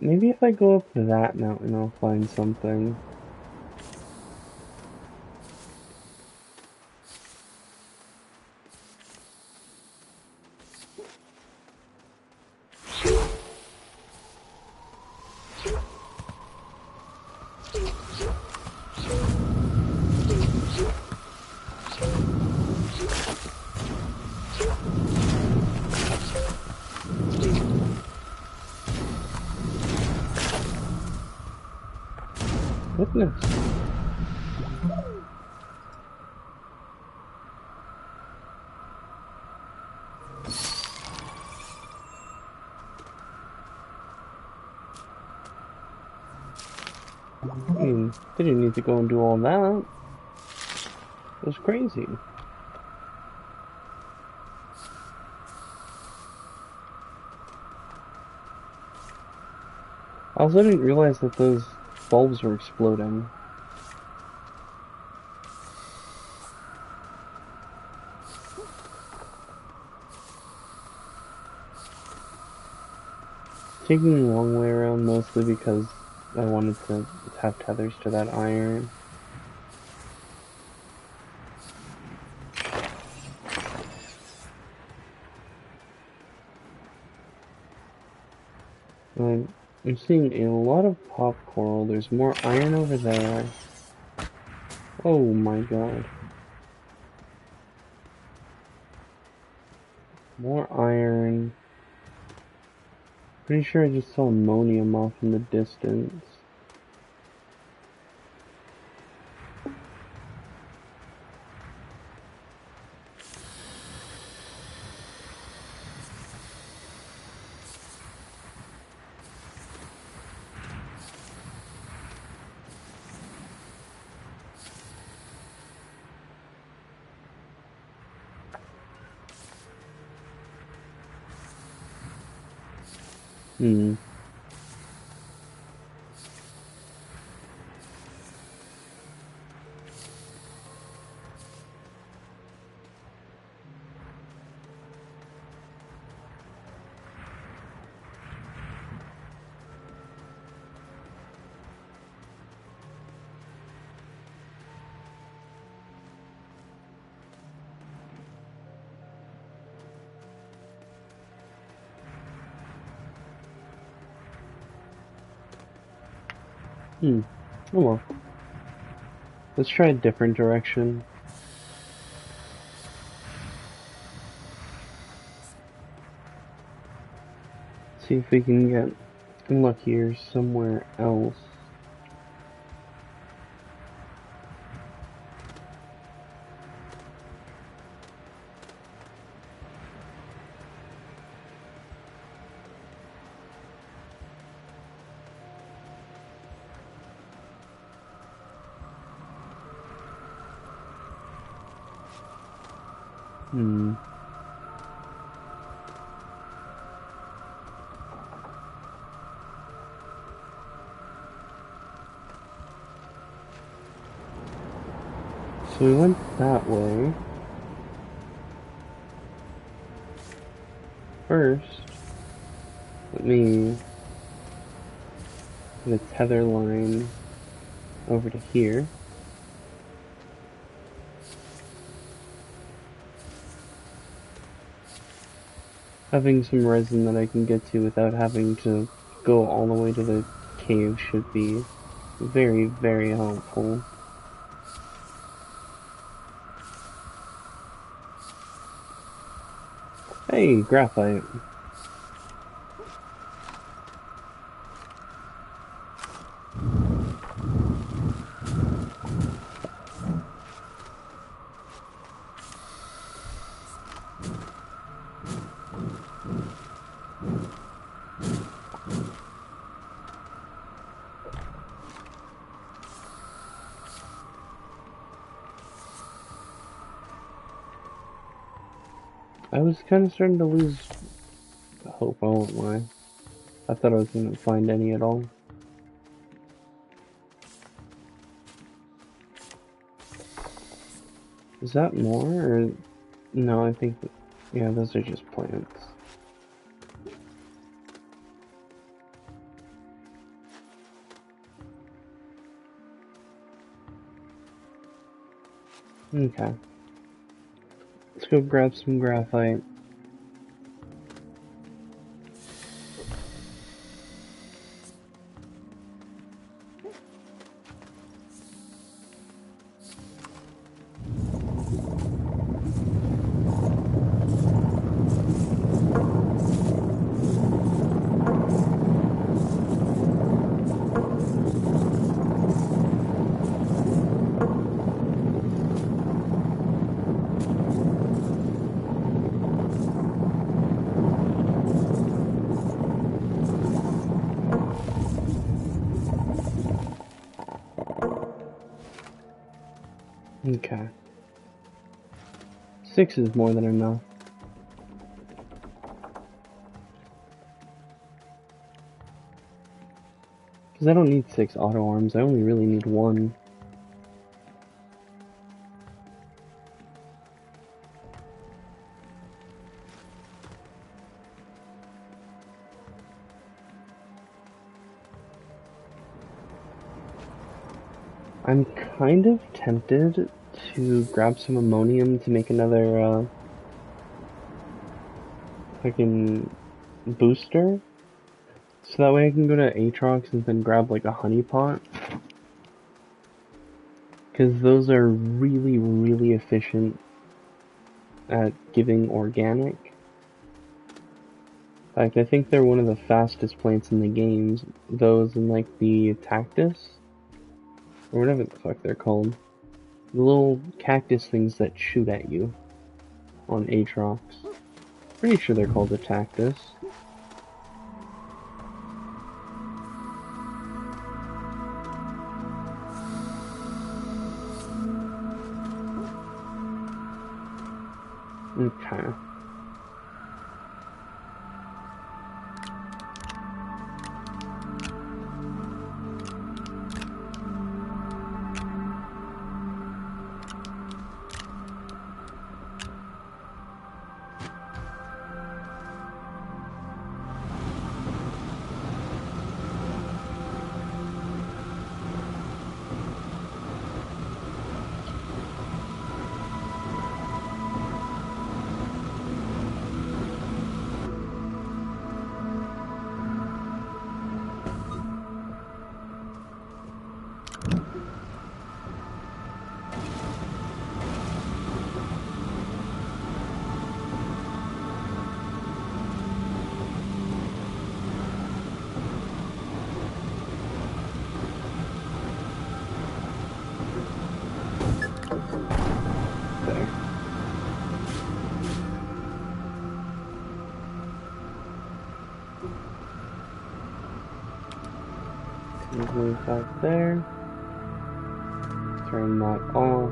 Maybe if I go up that mountain I'll find something. Goodness. I mean, they didn't need to go and do all that. It was crazy. I also didn't realize that those bulbs were exploding. Taking the long way around mostly because I wanted to have tethers to that iron. I'm seeing a lot of pop coral. There's more iron over there. Oh my god. More iron. Pretty sure I just saw ammonium off in the distance. Hmm. Oh well. Let's try a different direction. See if we can get luckier somewhere else. So we went that way. First, let me put a tether line over to here. Having some resin that I can get to without having to go all the way to the cave should be very, very helpful. Hey, graphite. I was kind of starting to lose hope, I won't lie. I thought I was going to find any at all. Is that more, or... No, I think... Yeah, those are just plants. Okay. Let's go grab some graphite. Okay. 6 is more than enough. Because I don't need 6 auto arms, I only really need 1. I'm kind of tempted to grab some ammonium to make another, fucking booster. So that way I can go to Aatrox and then grab like a honey pot. Because those are really, really efficient at giving organic. In fact, I think they're one of the fastest plants in the games. Those and like the Tactus. Or whatever the fuck they're called. The little cactus things that shoot at you on Aatrox. Pretty sure they're called the Tactus. Okay. move that there. Turn that off.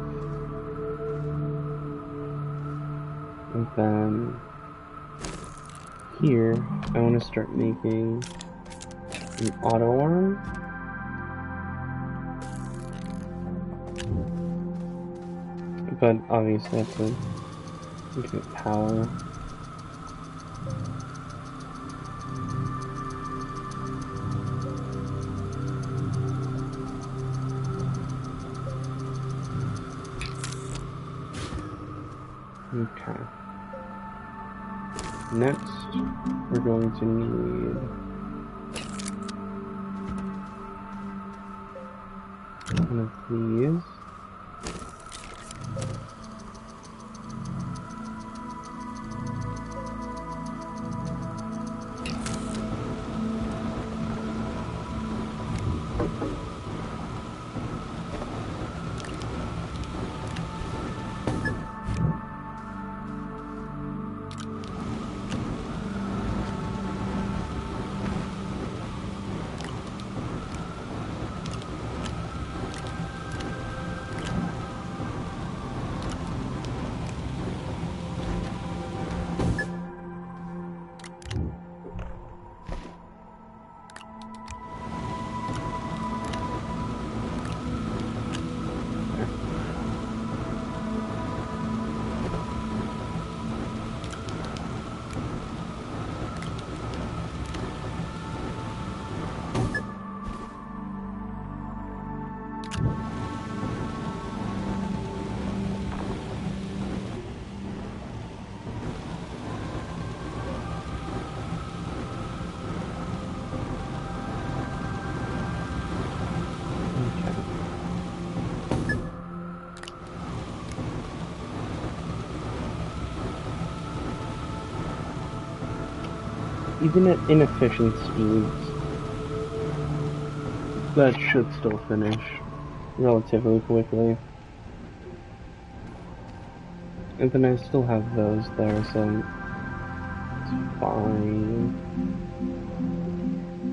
And then here, I want to start making an auto arm. But obviously I have to give it power. Okay. Next, we're going to need one of these. Even at inefficient speeds, that should still finish relatively quickly. And then I still have those there, so it's fine.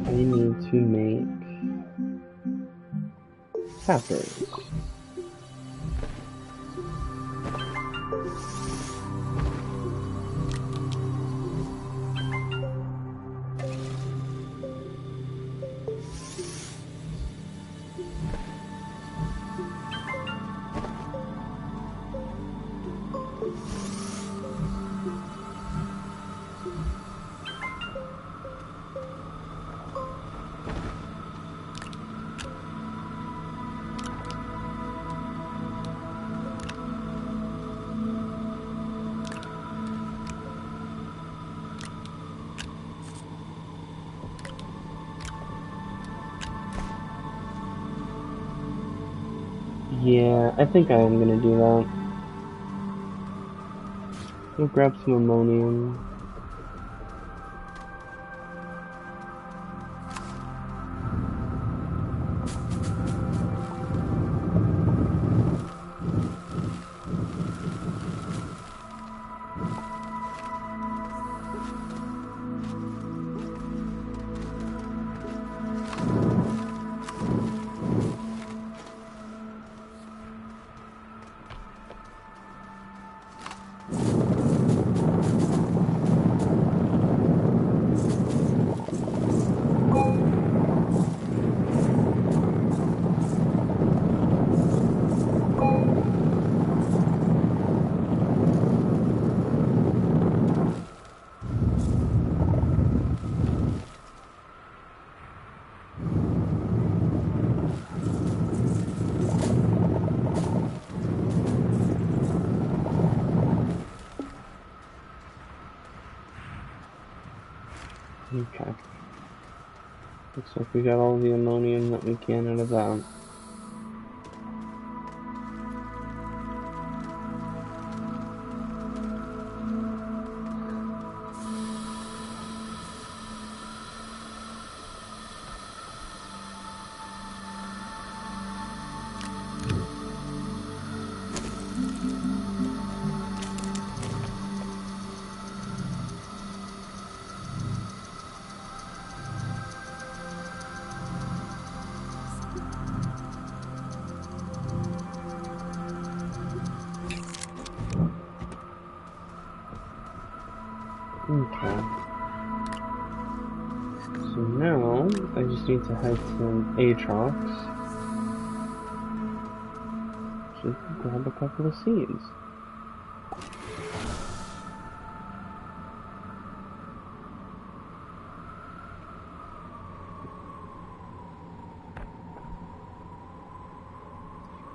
I need to make peppers. Yeah, I think I am gonna do that. We'll grab some ammonium. Okay. Looks like we got all the ammonium that we can out of that. Okay. So now, I just need to head to Aatrox to grab a couple of seeds.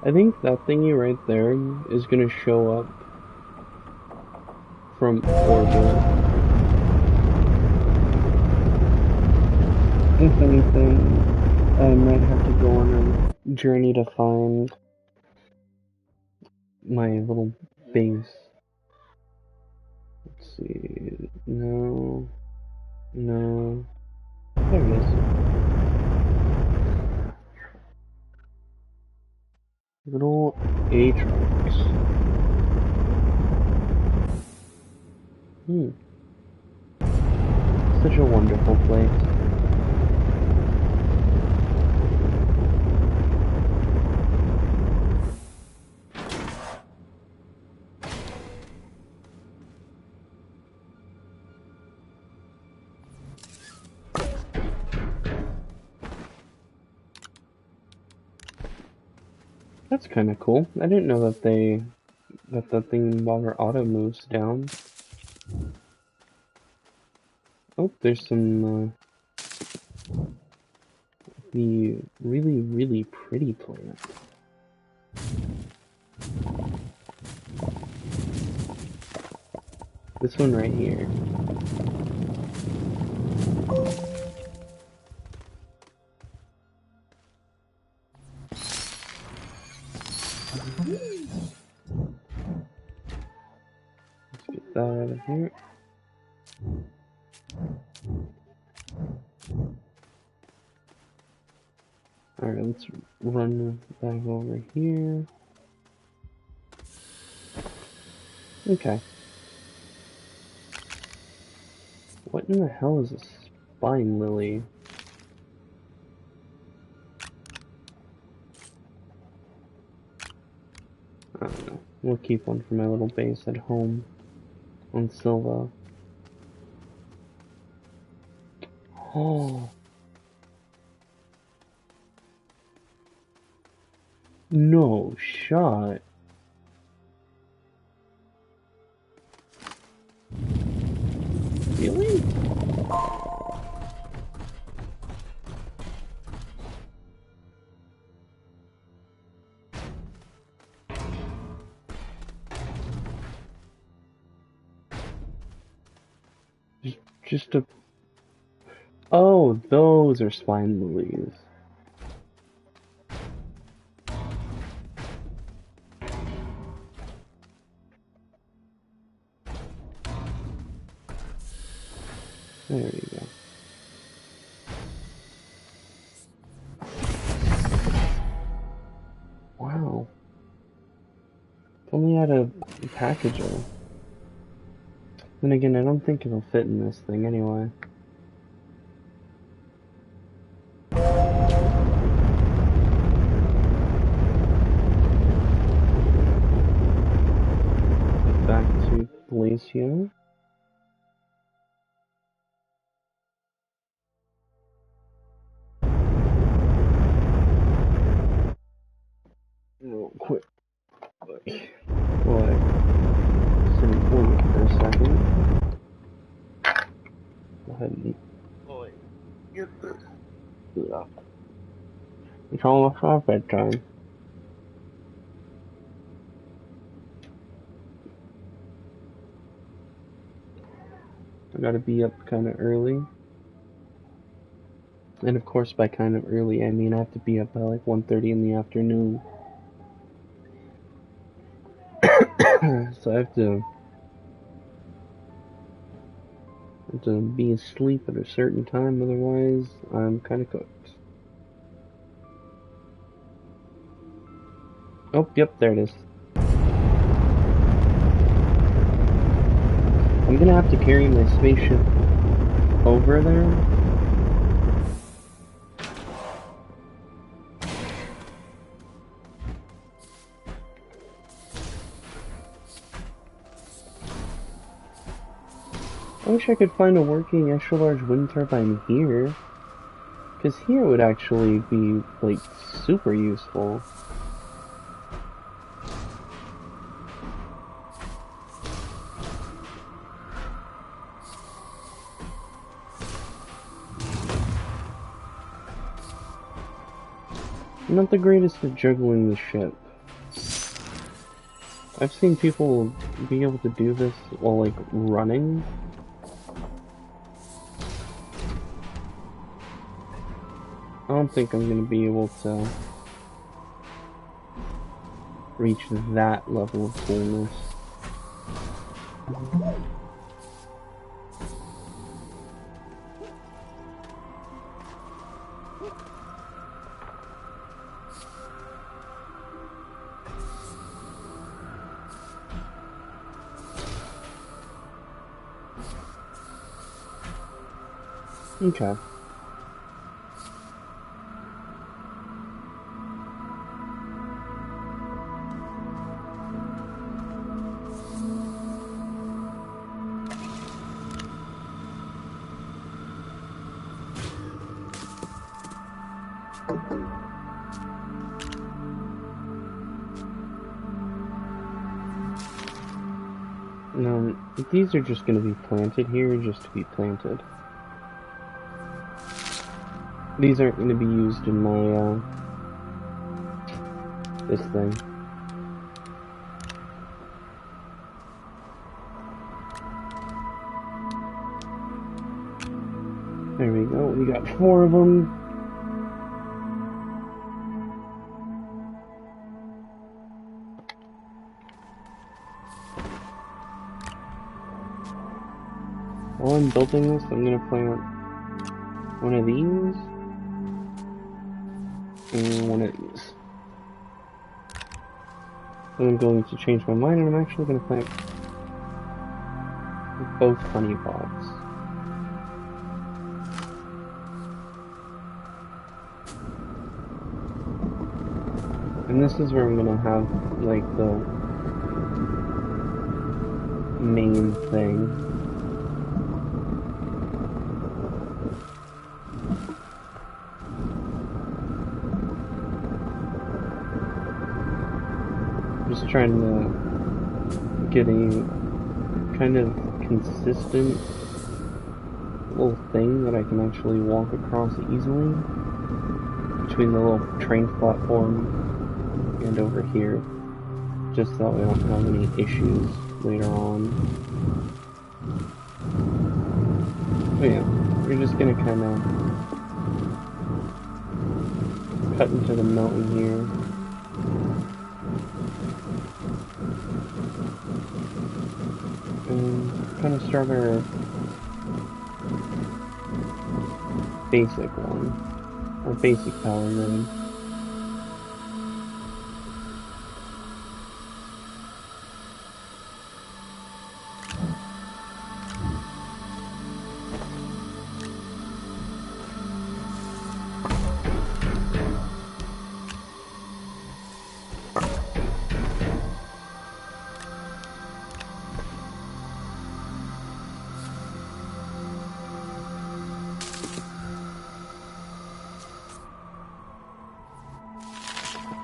I think that thingy right there is gonna show up from orbit. If anything, I might have to go on a journey to find my little base. Let's see. No. No. There it is. Little Aatrox. Such a wonderful place. That's kind of cool. I didn't know that that thing water auto moves down. Oh, there's some the really pretty plant. This one right here. Let's get that out of here. Alright, let's run back over here. Okay. What in the hell is a spine lily? I don't know. We'll keep one for my little base at home on Silva. Oh. No shot. Really? Just a... Oh, those are spine lilies. There you go. Wow. If only I had a packager. Then again, I don't think it'll fit in this thing anyway. Back to Glacio. Real quick. What? Sitting for a second. Go ahead and get this. Yeah. It's almost our bedtime. I gotta be up kinda early. And of course by kind of early I mean I have to be up by like 1:30 in the afternoon. So I have to be asleep at a certain time, otherwise I'm kinda cooked. Oh, yep, there it is. I'm gonna have to carry my spaceship over there. I wish I could find a working extra large wind turbine here. Because here would actually be, like, super useful. I'm not the greatest at juggling the ship. I've seen people be able to do this while, like, running. I don't think I'm gonna be able to reach that level of coolness. Okay. No, these are just going to be planted here just to be planted. These aren't going to be used in my, this thing. There we go, we got 4 of them. While I'm building this, I'm going to plant one of these and one of these. Then I'm going to change my mind and I'm actually going to plant both honey pots. And this is where I'm going to have, like, the main thing. Just trying to get a kind of consistent little thing that I can actually walk across easily between the little train platform and over here, just so we don't have any issues later on. But yeah, we're just gonna kind of cut into the mountain here. And kind of start our basic one, our basic power grid.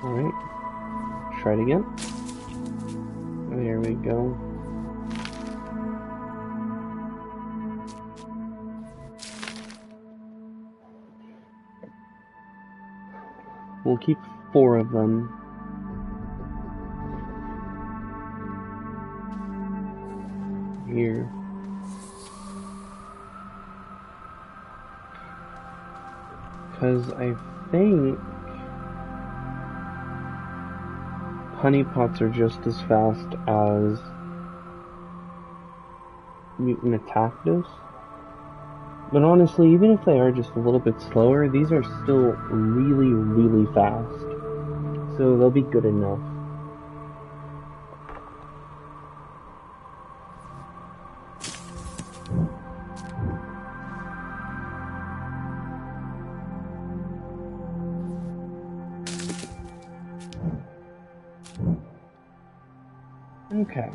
Alright, try it again. There we go. We'll keep 4 of them. Here. Because I think honey pots are just as fast as mutant attactives. But honestly, even if they are just a little bit slower, these are still really, really fast. So they'll be good enough. Okay.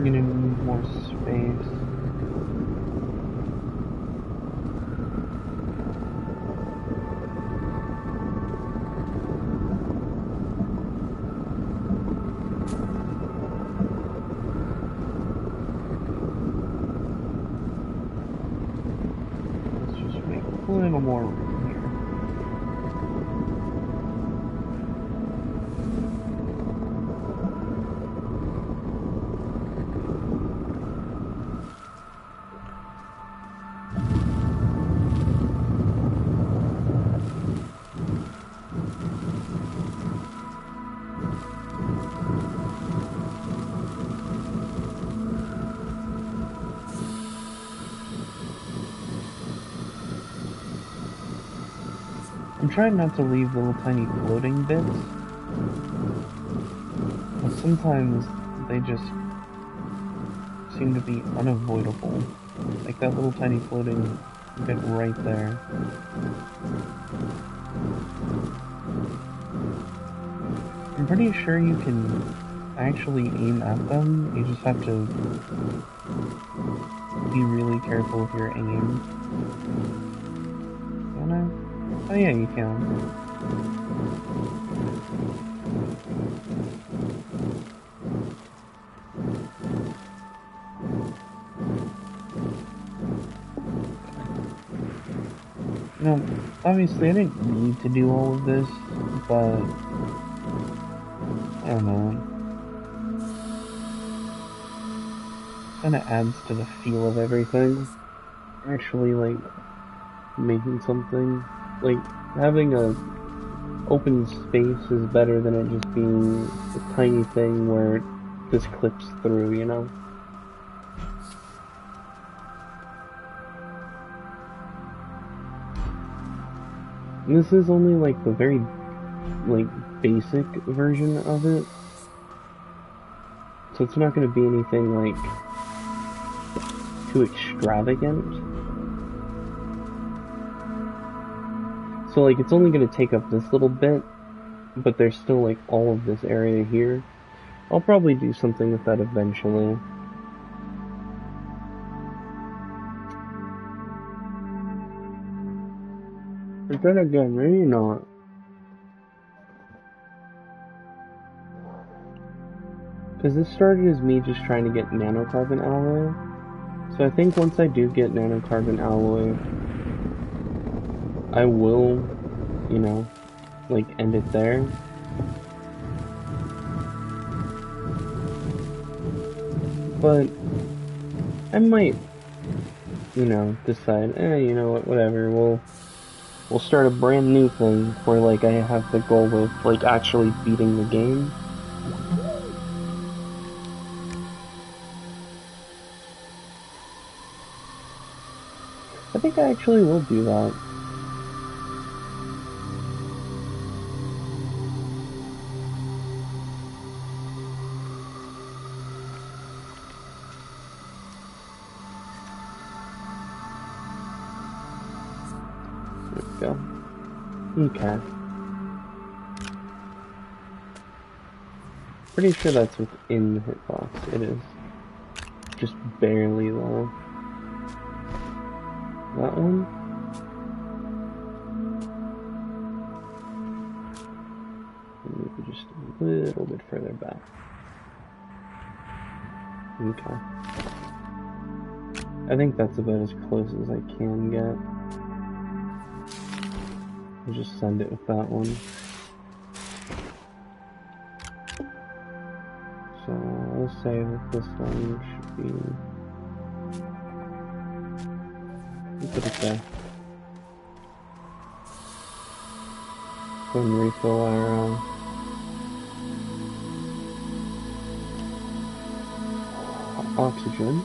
I'm gonna need more space. Let's just make a little more room here. I'm trying not to leave little tiny floating bits, but sometimes they just seem to be unavoidable. Like that little tiny floating bit right there. I'm pretty sure you can actually aim at them, you just have to be really careful with your aim. Can I? Oh yeah, you can. You know, obviously I didn't need to do all of this, but I don't know. Kinda adds to the feel of everything. Actually, like, making something. Like, having a open space is better than it just being a tiny thing where it just clips through, you know? And this is only like the very, like, basic version of it. So it's not gonna be anything like too extravagant. So like it's only gonna take up this little bit, but there's still like all of this area here. I'll probably do something with that eventually. But then again, maybe not. Because this started as me just trying to get nanocarbon alloy. So I think once I do get nanocarbon alloy, I will, you know, like end it there. But I might, you know, decide, you know what, whatever, we'll start a brand new thing where like I have the goal of like actually beating the game. I think I actually will do that. There we go. Okay. Pretty sure that's within the hitbox. It is. Just barely though. That one? Maybe just a little bit further back. Okay. I think that's about as close as I can get. I'll just send it with that one. So I'll say that this one should be... Put it there. Go and refill our oxygen.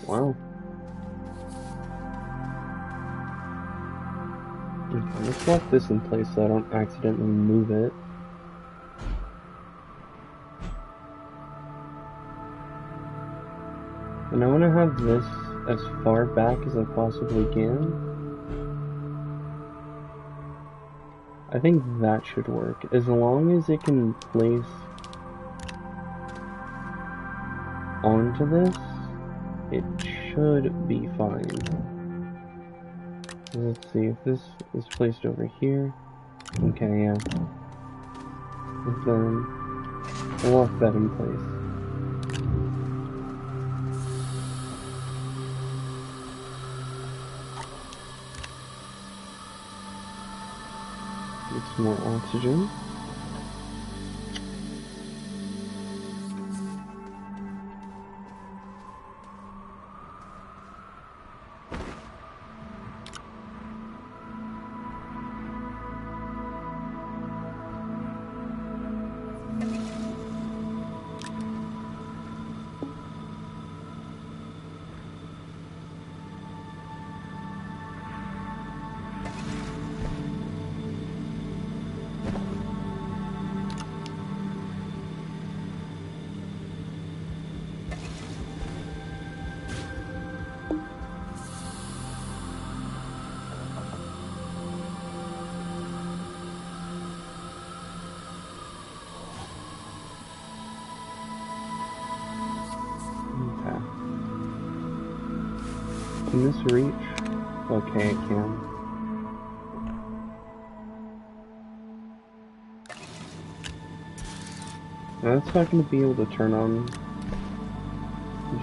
Wow. Okay, let's lock this in place so I don't accidentally move it. And I want to have this as far back as I possibly can. I think that should work, as long as it can place onto this, it should be fine. Let's see if this is placed over here. Okay, yeah. And then I'll lock that in place. Get some more oxygen. Can this reach? Okay, it can. Now that's not going to be able to turn on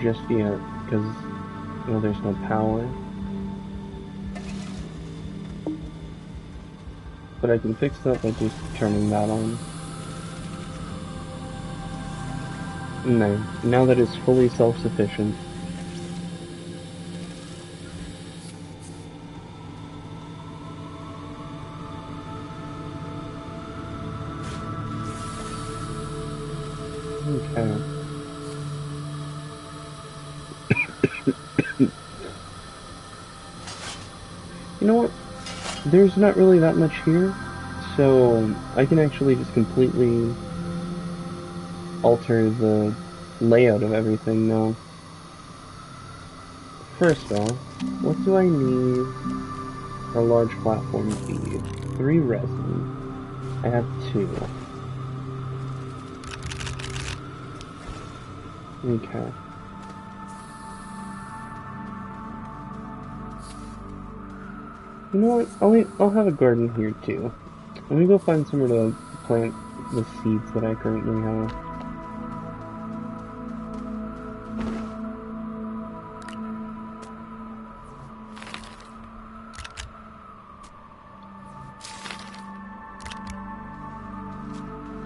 just yet, because, well, there's no power. But I can fix that by just turning that on. No, now that it's fully self-sufficient. Okay. You know what? There's not really that much here, so I can actually just completely alter the layout of everything now. First off, what do I need for a large platform feed? 3 resin. I have 2. Okay. You know what? I'll have a garden here too. Let me go find somewhere to plant the seeds that I currently have.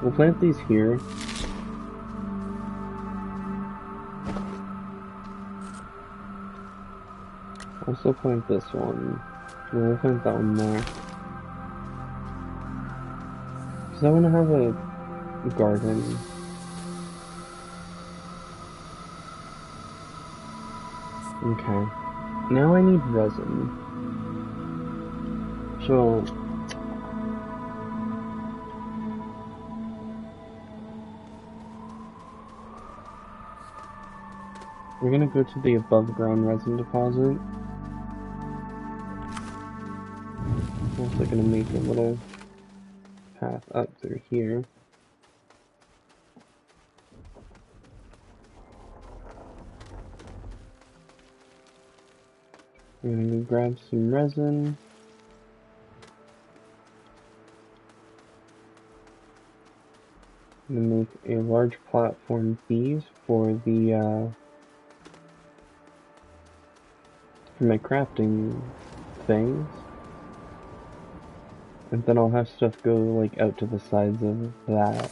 We'll plant these here. Also plant this one. We'll plant that one there. Because I want to have a garden. Okay. Now I need resin. So... we're gonna go to the above ground resin deposit. Also gonna make a little path up through here. We're gonna grab some resin. I'm gonna make a large platform piece for the for my crafting things. And then I'll have stuff go, like, out to the sides of that.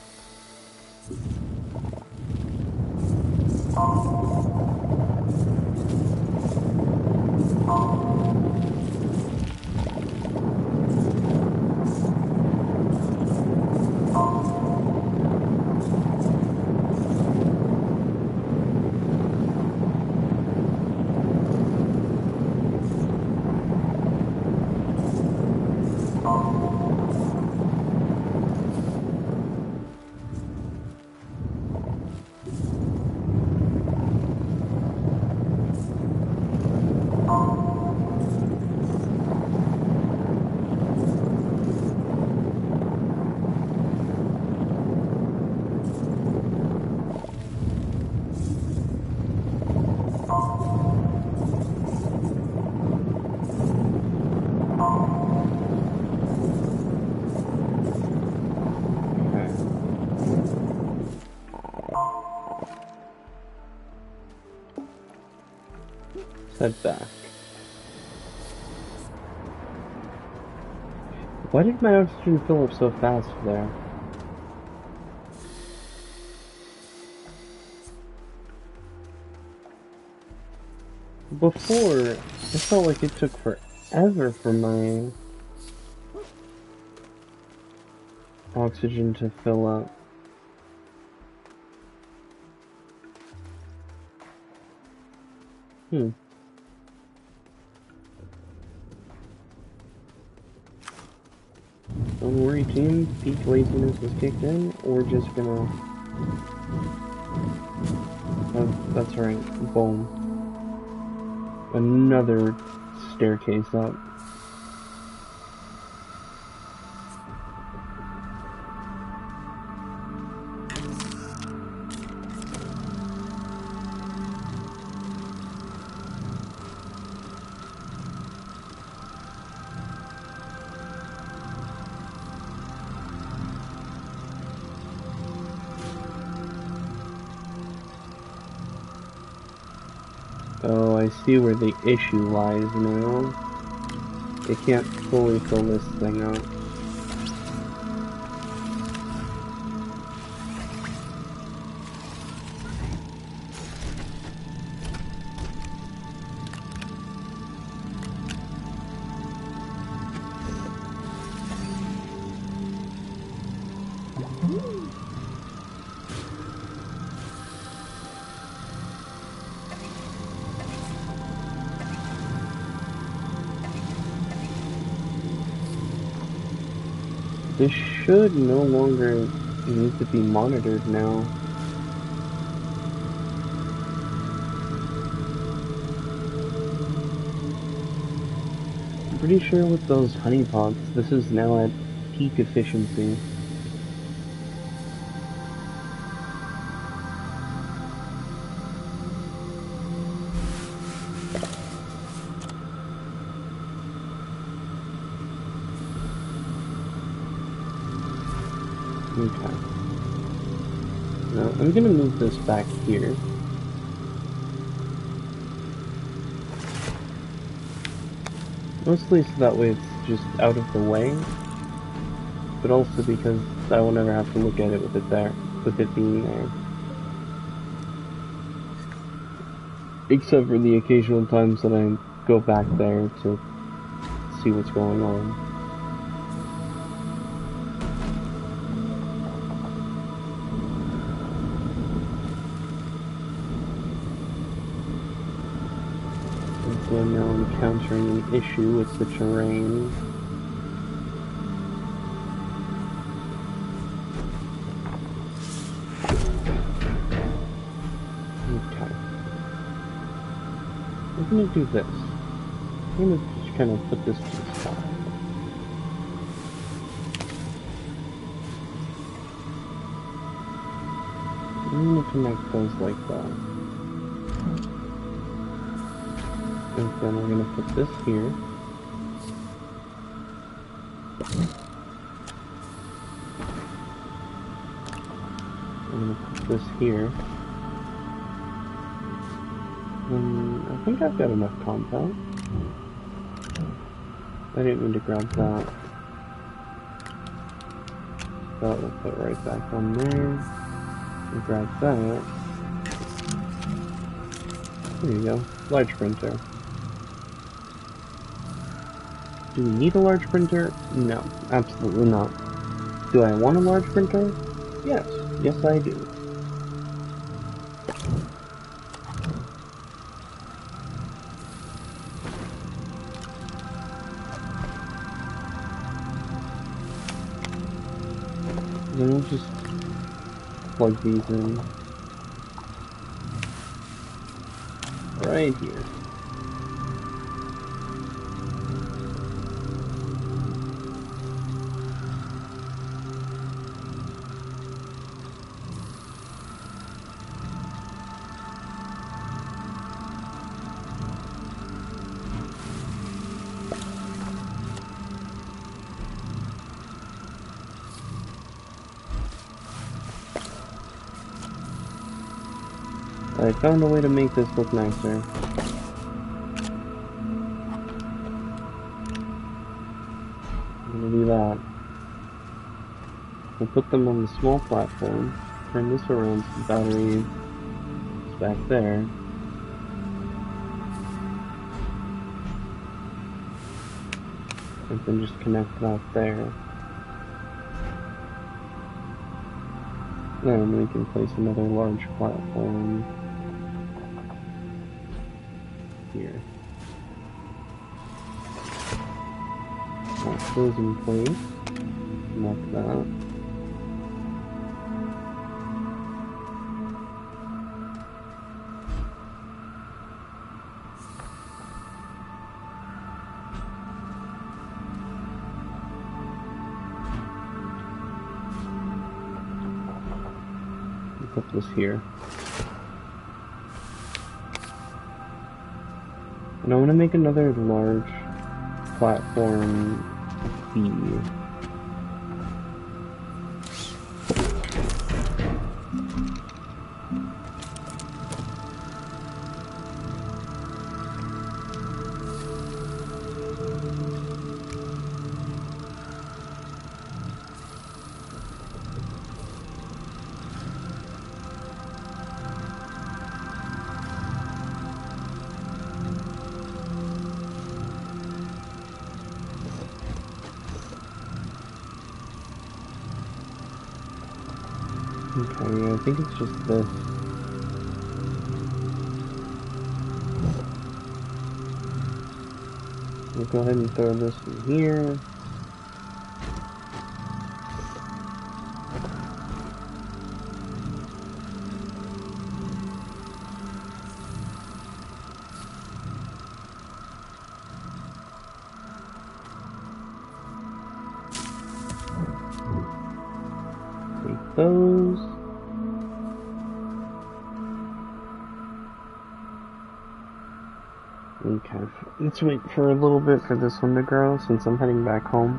Let's head back. Why did my oxygen fill up so fast there? Before, it felt like it took forever for my oxygen to fill up. Don't worry, team. Peak laziness was kicked in. We're just gonna... that's right. Boom. Another staircase up. Oh, I see where the issue lies now. They can't fully fill this thing out. This should no longer need to be monitored now. I'm pretty sure with those honeypots, this is now at peak efficiency. Okay. Now, I'm gonna move this back here. Mostly so that way it's just out of the way, but also because I will never have to look at it with it there, with it being there. Except for the occasional times that I go back there to see what's going on. So I'm now encountering an issue with the terrain. Okay. I'm gonna do this. I'm gonna just kind of put this to the side. I'm gonna connect those like that. And then we're gonna put this here. I'm gonna put this here. I think I've got enough compound. I didn't mean to grab that. That will put right back on there. And grab that. There you go. Large printer. Do we need a large printer? No, absolutely not. Do I want a large printer? Yes. Yes, I do. Then we'll just plug these in right here. I found a way to make this look nicer. do that. We'll put them on the small platform, turn this around so the battery is back there. And then just connect that there. Then we can place another large platform here. Lock those in place. Connect that. Put this here. And I want to make another large platform B. Okay, I think it's just this. We'll go ahead and throw this in here. Take those. Okay, let's wait for a little bit for this one to grow since I'm heading back home.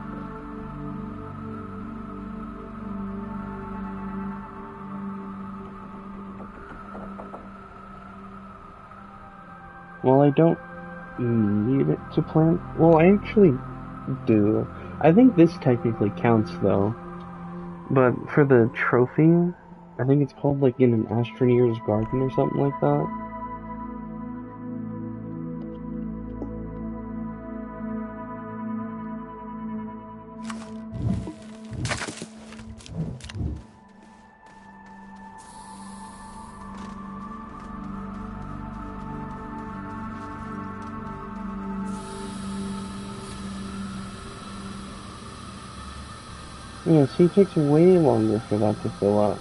Well, I don't need it to plant. Well, I actually do. I think this technically counts though. But for the trophy, I think it's called like in an Astroneer's Garden or something like that. Yeah, see, it takes way longer for that to fill up.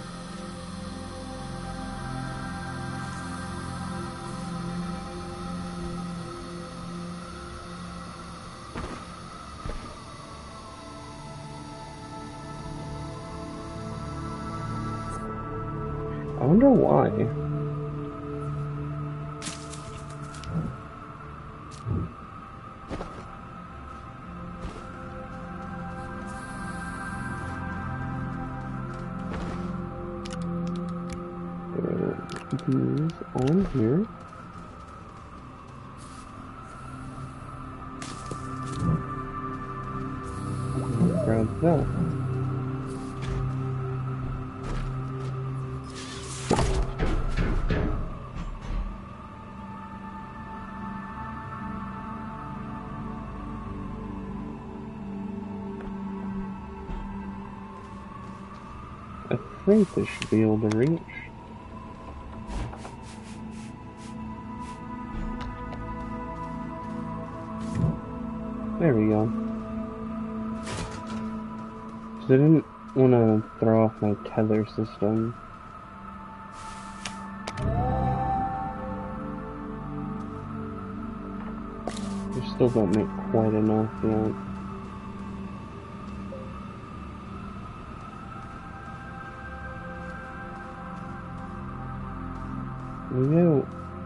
I wonder why. These on here. Grab that. I think this should be able to reach. There we go. Because I didn't want to throw off my tether system. I still don't make quite enough yet.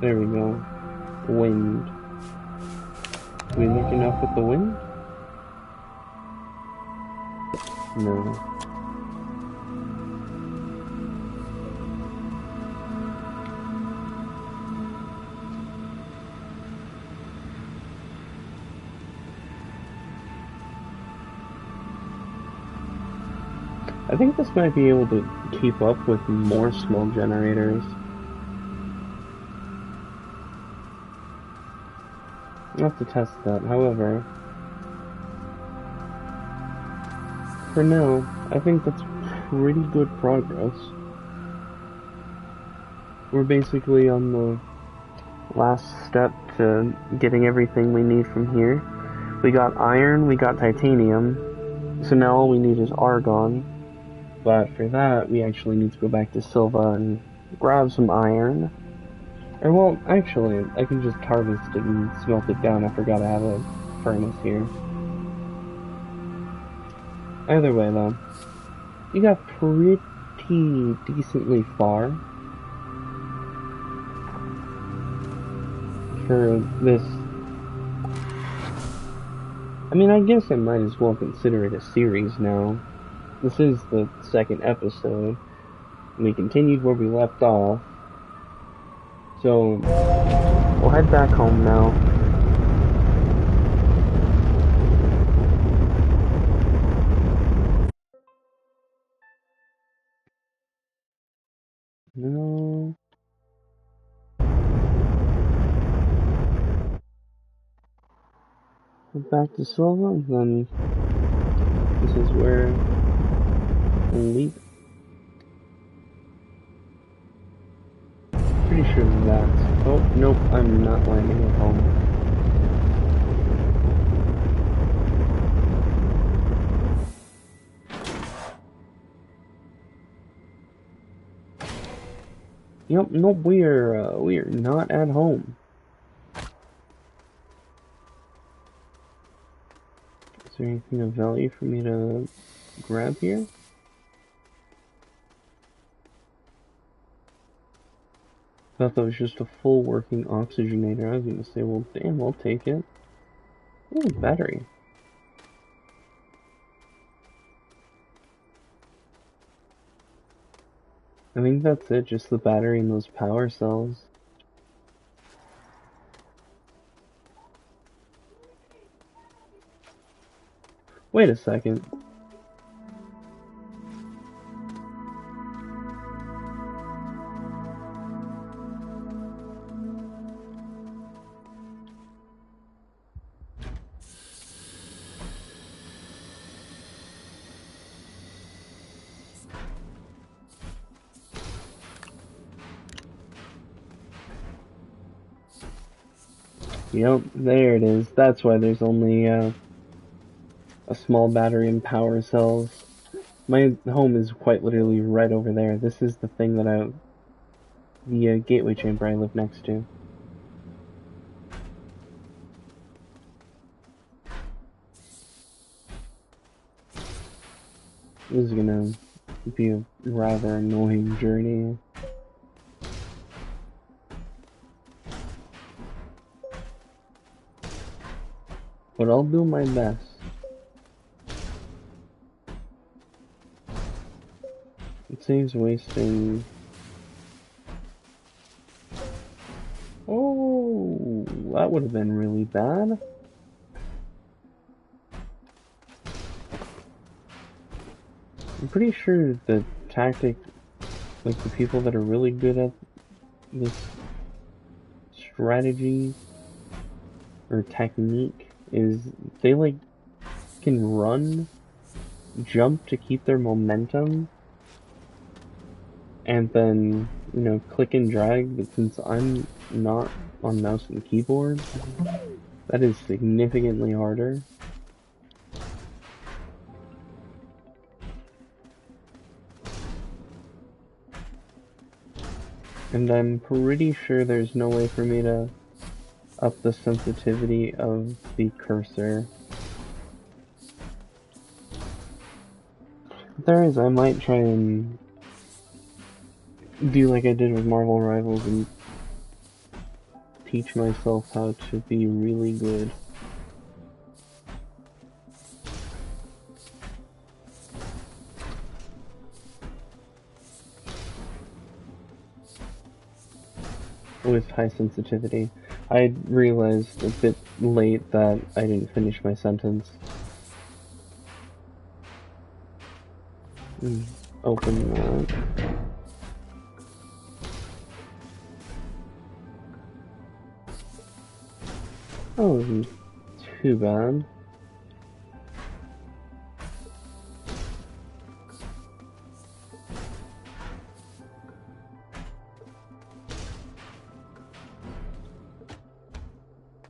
There we go. Wind. Do we make enough with the wind? No. I think this might be able to keep up with more small generators. I'll have to test that, however. For now, I think that's pretty good progress. We're basically on the last step to getting everything we need from here. We got iron, we got titanium, so now all we need is argon. But for that, we actually need to go back to Silva and grab some iron. Or, well, actually, I can just harvest it and smelt it down. I forgot I have a furnace here. Either way, though, we got pretty decently far for this. I mean, I guess I might as well consider it a series now. This is the second episode. We continued where we left off. So, we'll head back home now. No. Head back to Silva, and then this is where we'll leave. Pretty sure that's... Oh, nope, I'm not landing at home. Yep, nope, we're not at home. Is there anything of value for me to grab here? Thought that was just a full working oxygenator. I was gonna say, well, damn, I'll take it. Ooh, battery. I think that's it, just the battery and those power cells. Wait a second. Yep, there it is. That's why there's only a small battery and power cells. My home is quite literally right over there. This is the thing that the gateway chamber I live next to. This is gonna be a rather annoying journey. But I'll do my best. It saves wasting... Oh, that would have been really bad. I'm pretty sure the tactic, like the people that are really good at this strategy or technique is they like can run, jump to keep their momentum, and then, you know, click and drag, but since I'm not on mouse and keyboard, that is significantly harder. And I'm pretty sure there's no way for me to up the sensitivity of the cursor. If there is, I might try and do like I did with Marvel Rivals and teach myself how to be really good. With high sensitivity. I realized a bit late that I didn't finish my sentence. Open that. Oh, isn't too bad.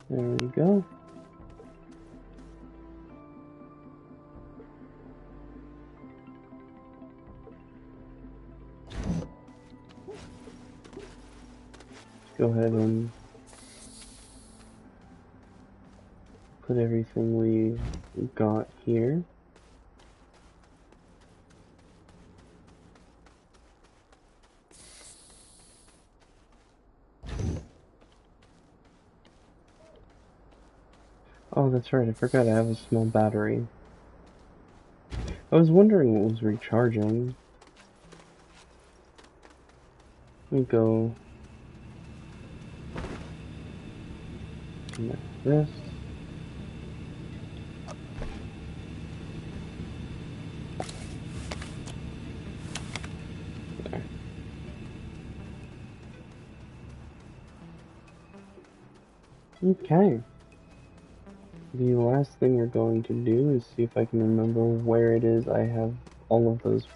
There we go. Go ahead and put everything we got here. Oh, that's right, I forgot I have a small battery. I was wondering what was recharging. Let me go like this. There. Okay. The last thing we're going to do is see if I can remember where it is I have all of those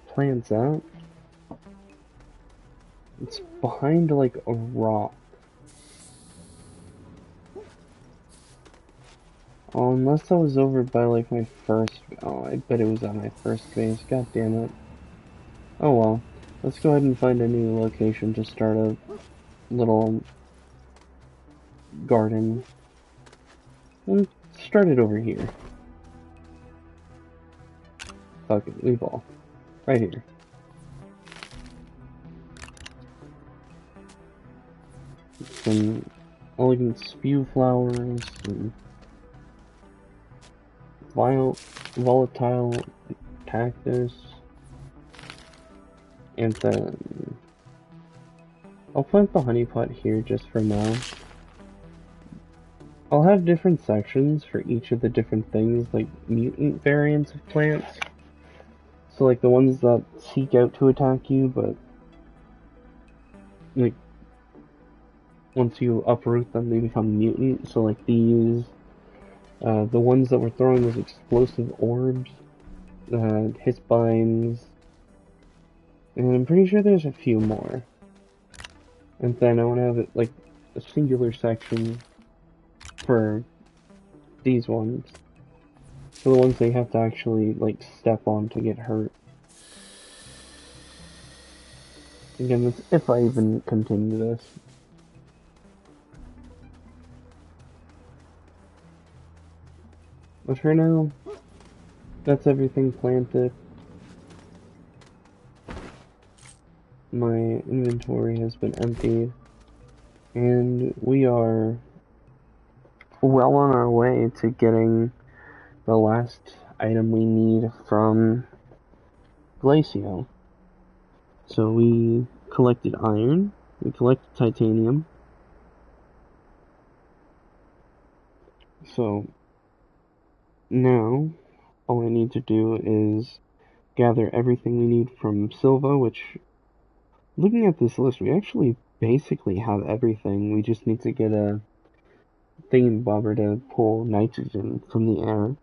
plants at. It's behind like a rock. Oh, unless I was over by like my first. Oh, I bet it was at my first base. God damn it. Oh well. Let's go ahead and find a new location to start a little garden. We'll start it over here. Fuck it, leave all. Right here. Some elegant spew flowers and volatile cactus. And then I'll plant the honey pot here just for now. I'll have different sections for each of the different things, like mutant variants of plants. So like the ones that seek out to attack you, but like once you uproot them they become mutant. So like these, the ones that were throwing those explosive orbs, Hisbines, and I'm pretty sure there's a few more. And then I want to have it like a singular section for these ones. For the ones they have to actually like step on to get hurt. Again, that's if I even continue this. But for now, that's everything planted. My inventory has been emptied, and we are well on our way to getting the last item we need from Glacio. So we collected iron, we collected titanium. So now all I need to do is gather everything we need from Silva, which, looking at this list, we actually basically have everything. We just need to get a thingamabobber to pull nitrogen from the air.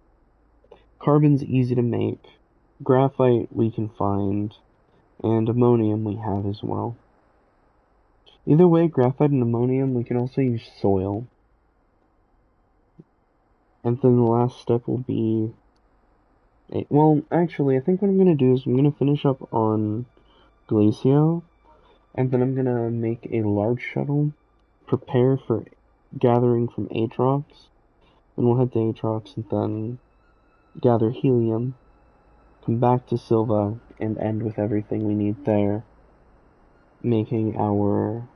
Carbon's easy to make. Graphite we can find. And ammonium we have as well. Either way, graphite and ammonium, we can also use soil. And then the last step will be... well, actually, I think what I'm going to do is I'm going to finish up on Glacio, and then I'm going to make a large shuttle, prepare for gathering from Aatrox, and we'll head to Aatrox and then gather helium, come back to Silva, and end with everything we need there, making our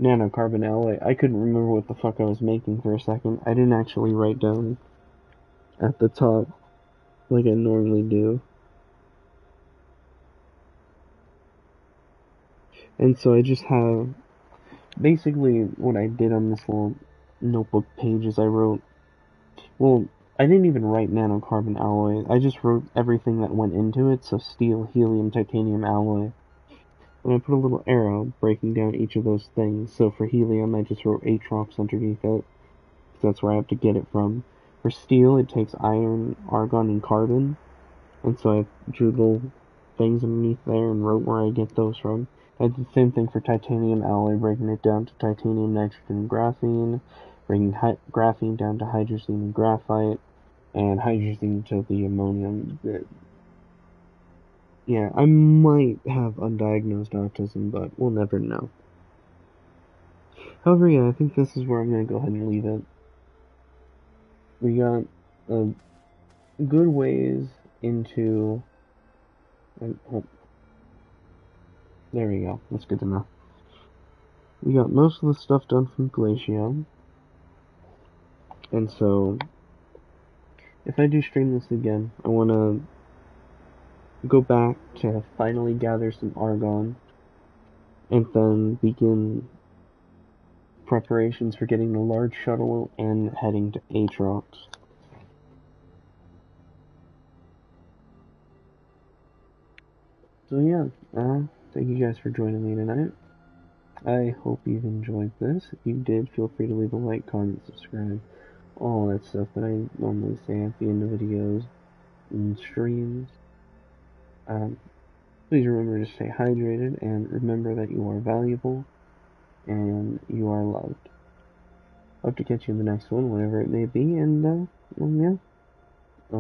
nanocarbon alloy. I couldn't remember what the fuck I was making for a second. I didn't actually write down at the top like I normally do. And so I just have basically what I did on this little notebook page is I wrote Well, I didn't even write nanocarbon alloy. I just wrote everything that went into it, so steel, helium, titanium alloy. And I put a little arrow breaking down each of those things. So for helium, I just wrote Atrox underneath it, because that's where I have to get it from. For steel, it takes iron, argon, and carbon. And so I drew little things underneath there and wrote where I get those from. I did the same thing for titanium alloy, breaking it down to titanium, nitrogen, and graphene, bringing graphene down to hydrazine and graphite, and hydrazine to the ammonium. Yeah, I might have undiagnosed autism, but we'll never know. However, yeah, I think this is where I'm gonna go ahead and leave it. We got a good ways into. Oh, there we go. That's good to know. We got most of the stuff done from Glacium, and so if I do stream this again, I want to go back to finally gather some argon, and then begin preparations for getting the large shuttle and heading to Atrox. So yeah, thank you guys for joining me tonight. I hope you've enjoyed this. If you did, feel free to leave a like, comment, subscribe, all that stuff that I normally say at the end of videos and streams. Please remember to stay hydrated and remember that you are valuable and you are loved. Hope to catch you in the next one, whatever it may be, and yeah.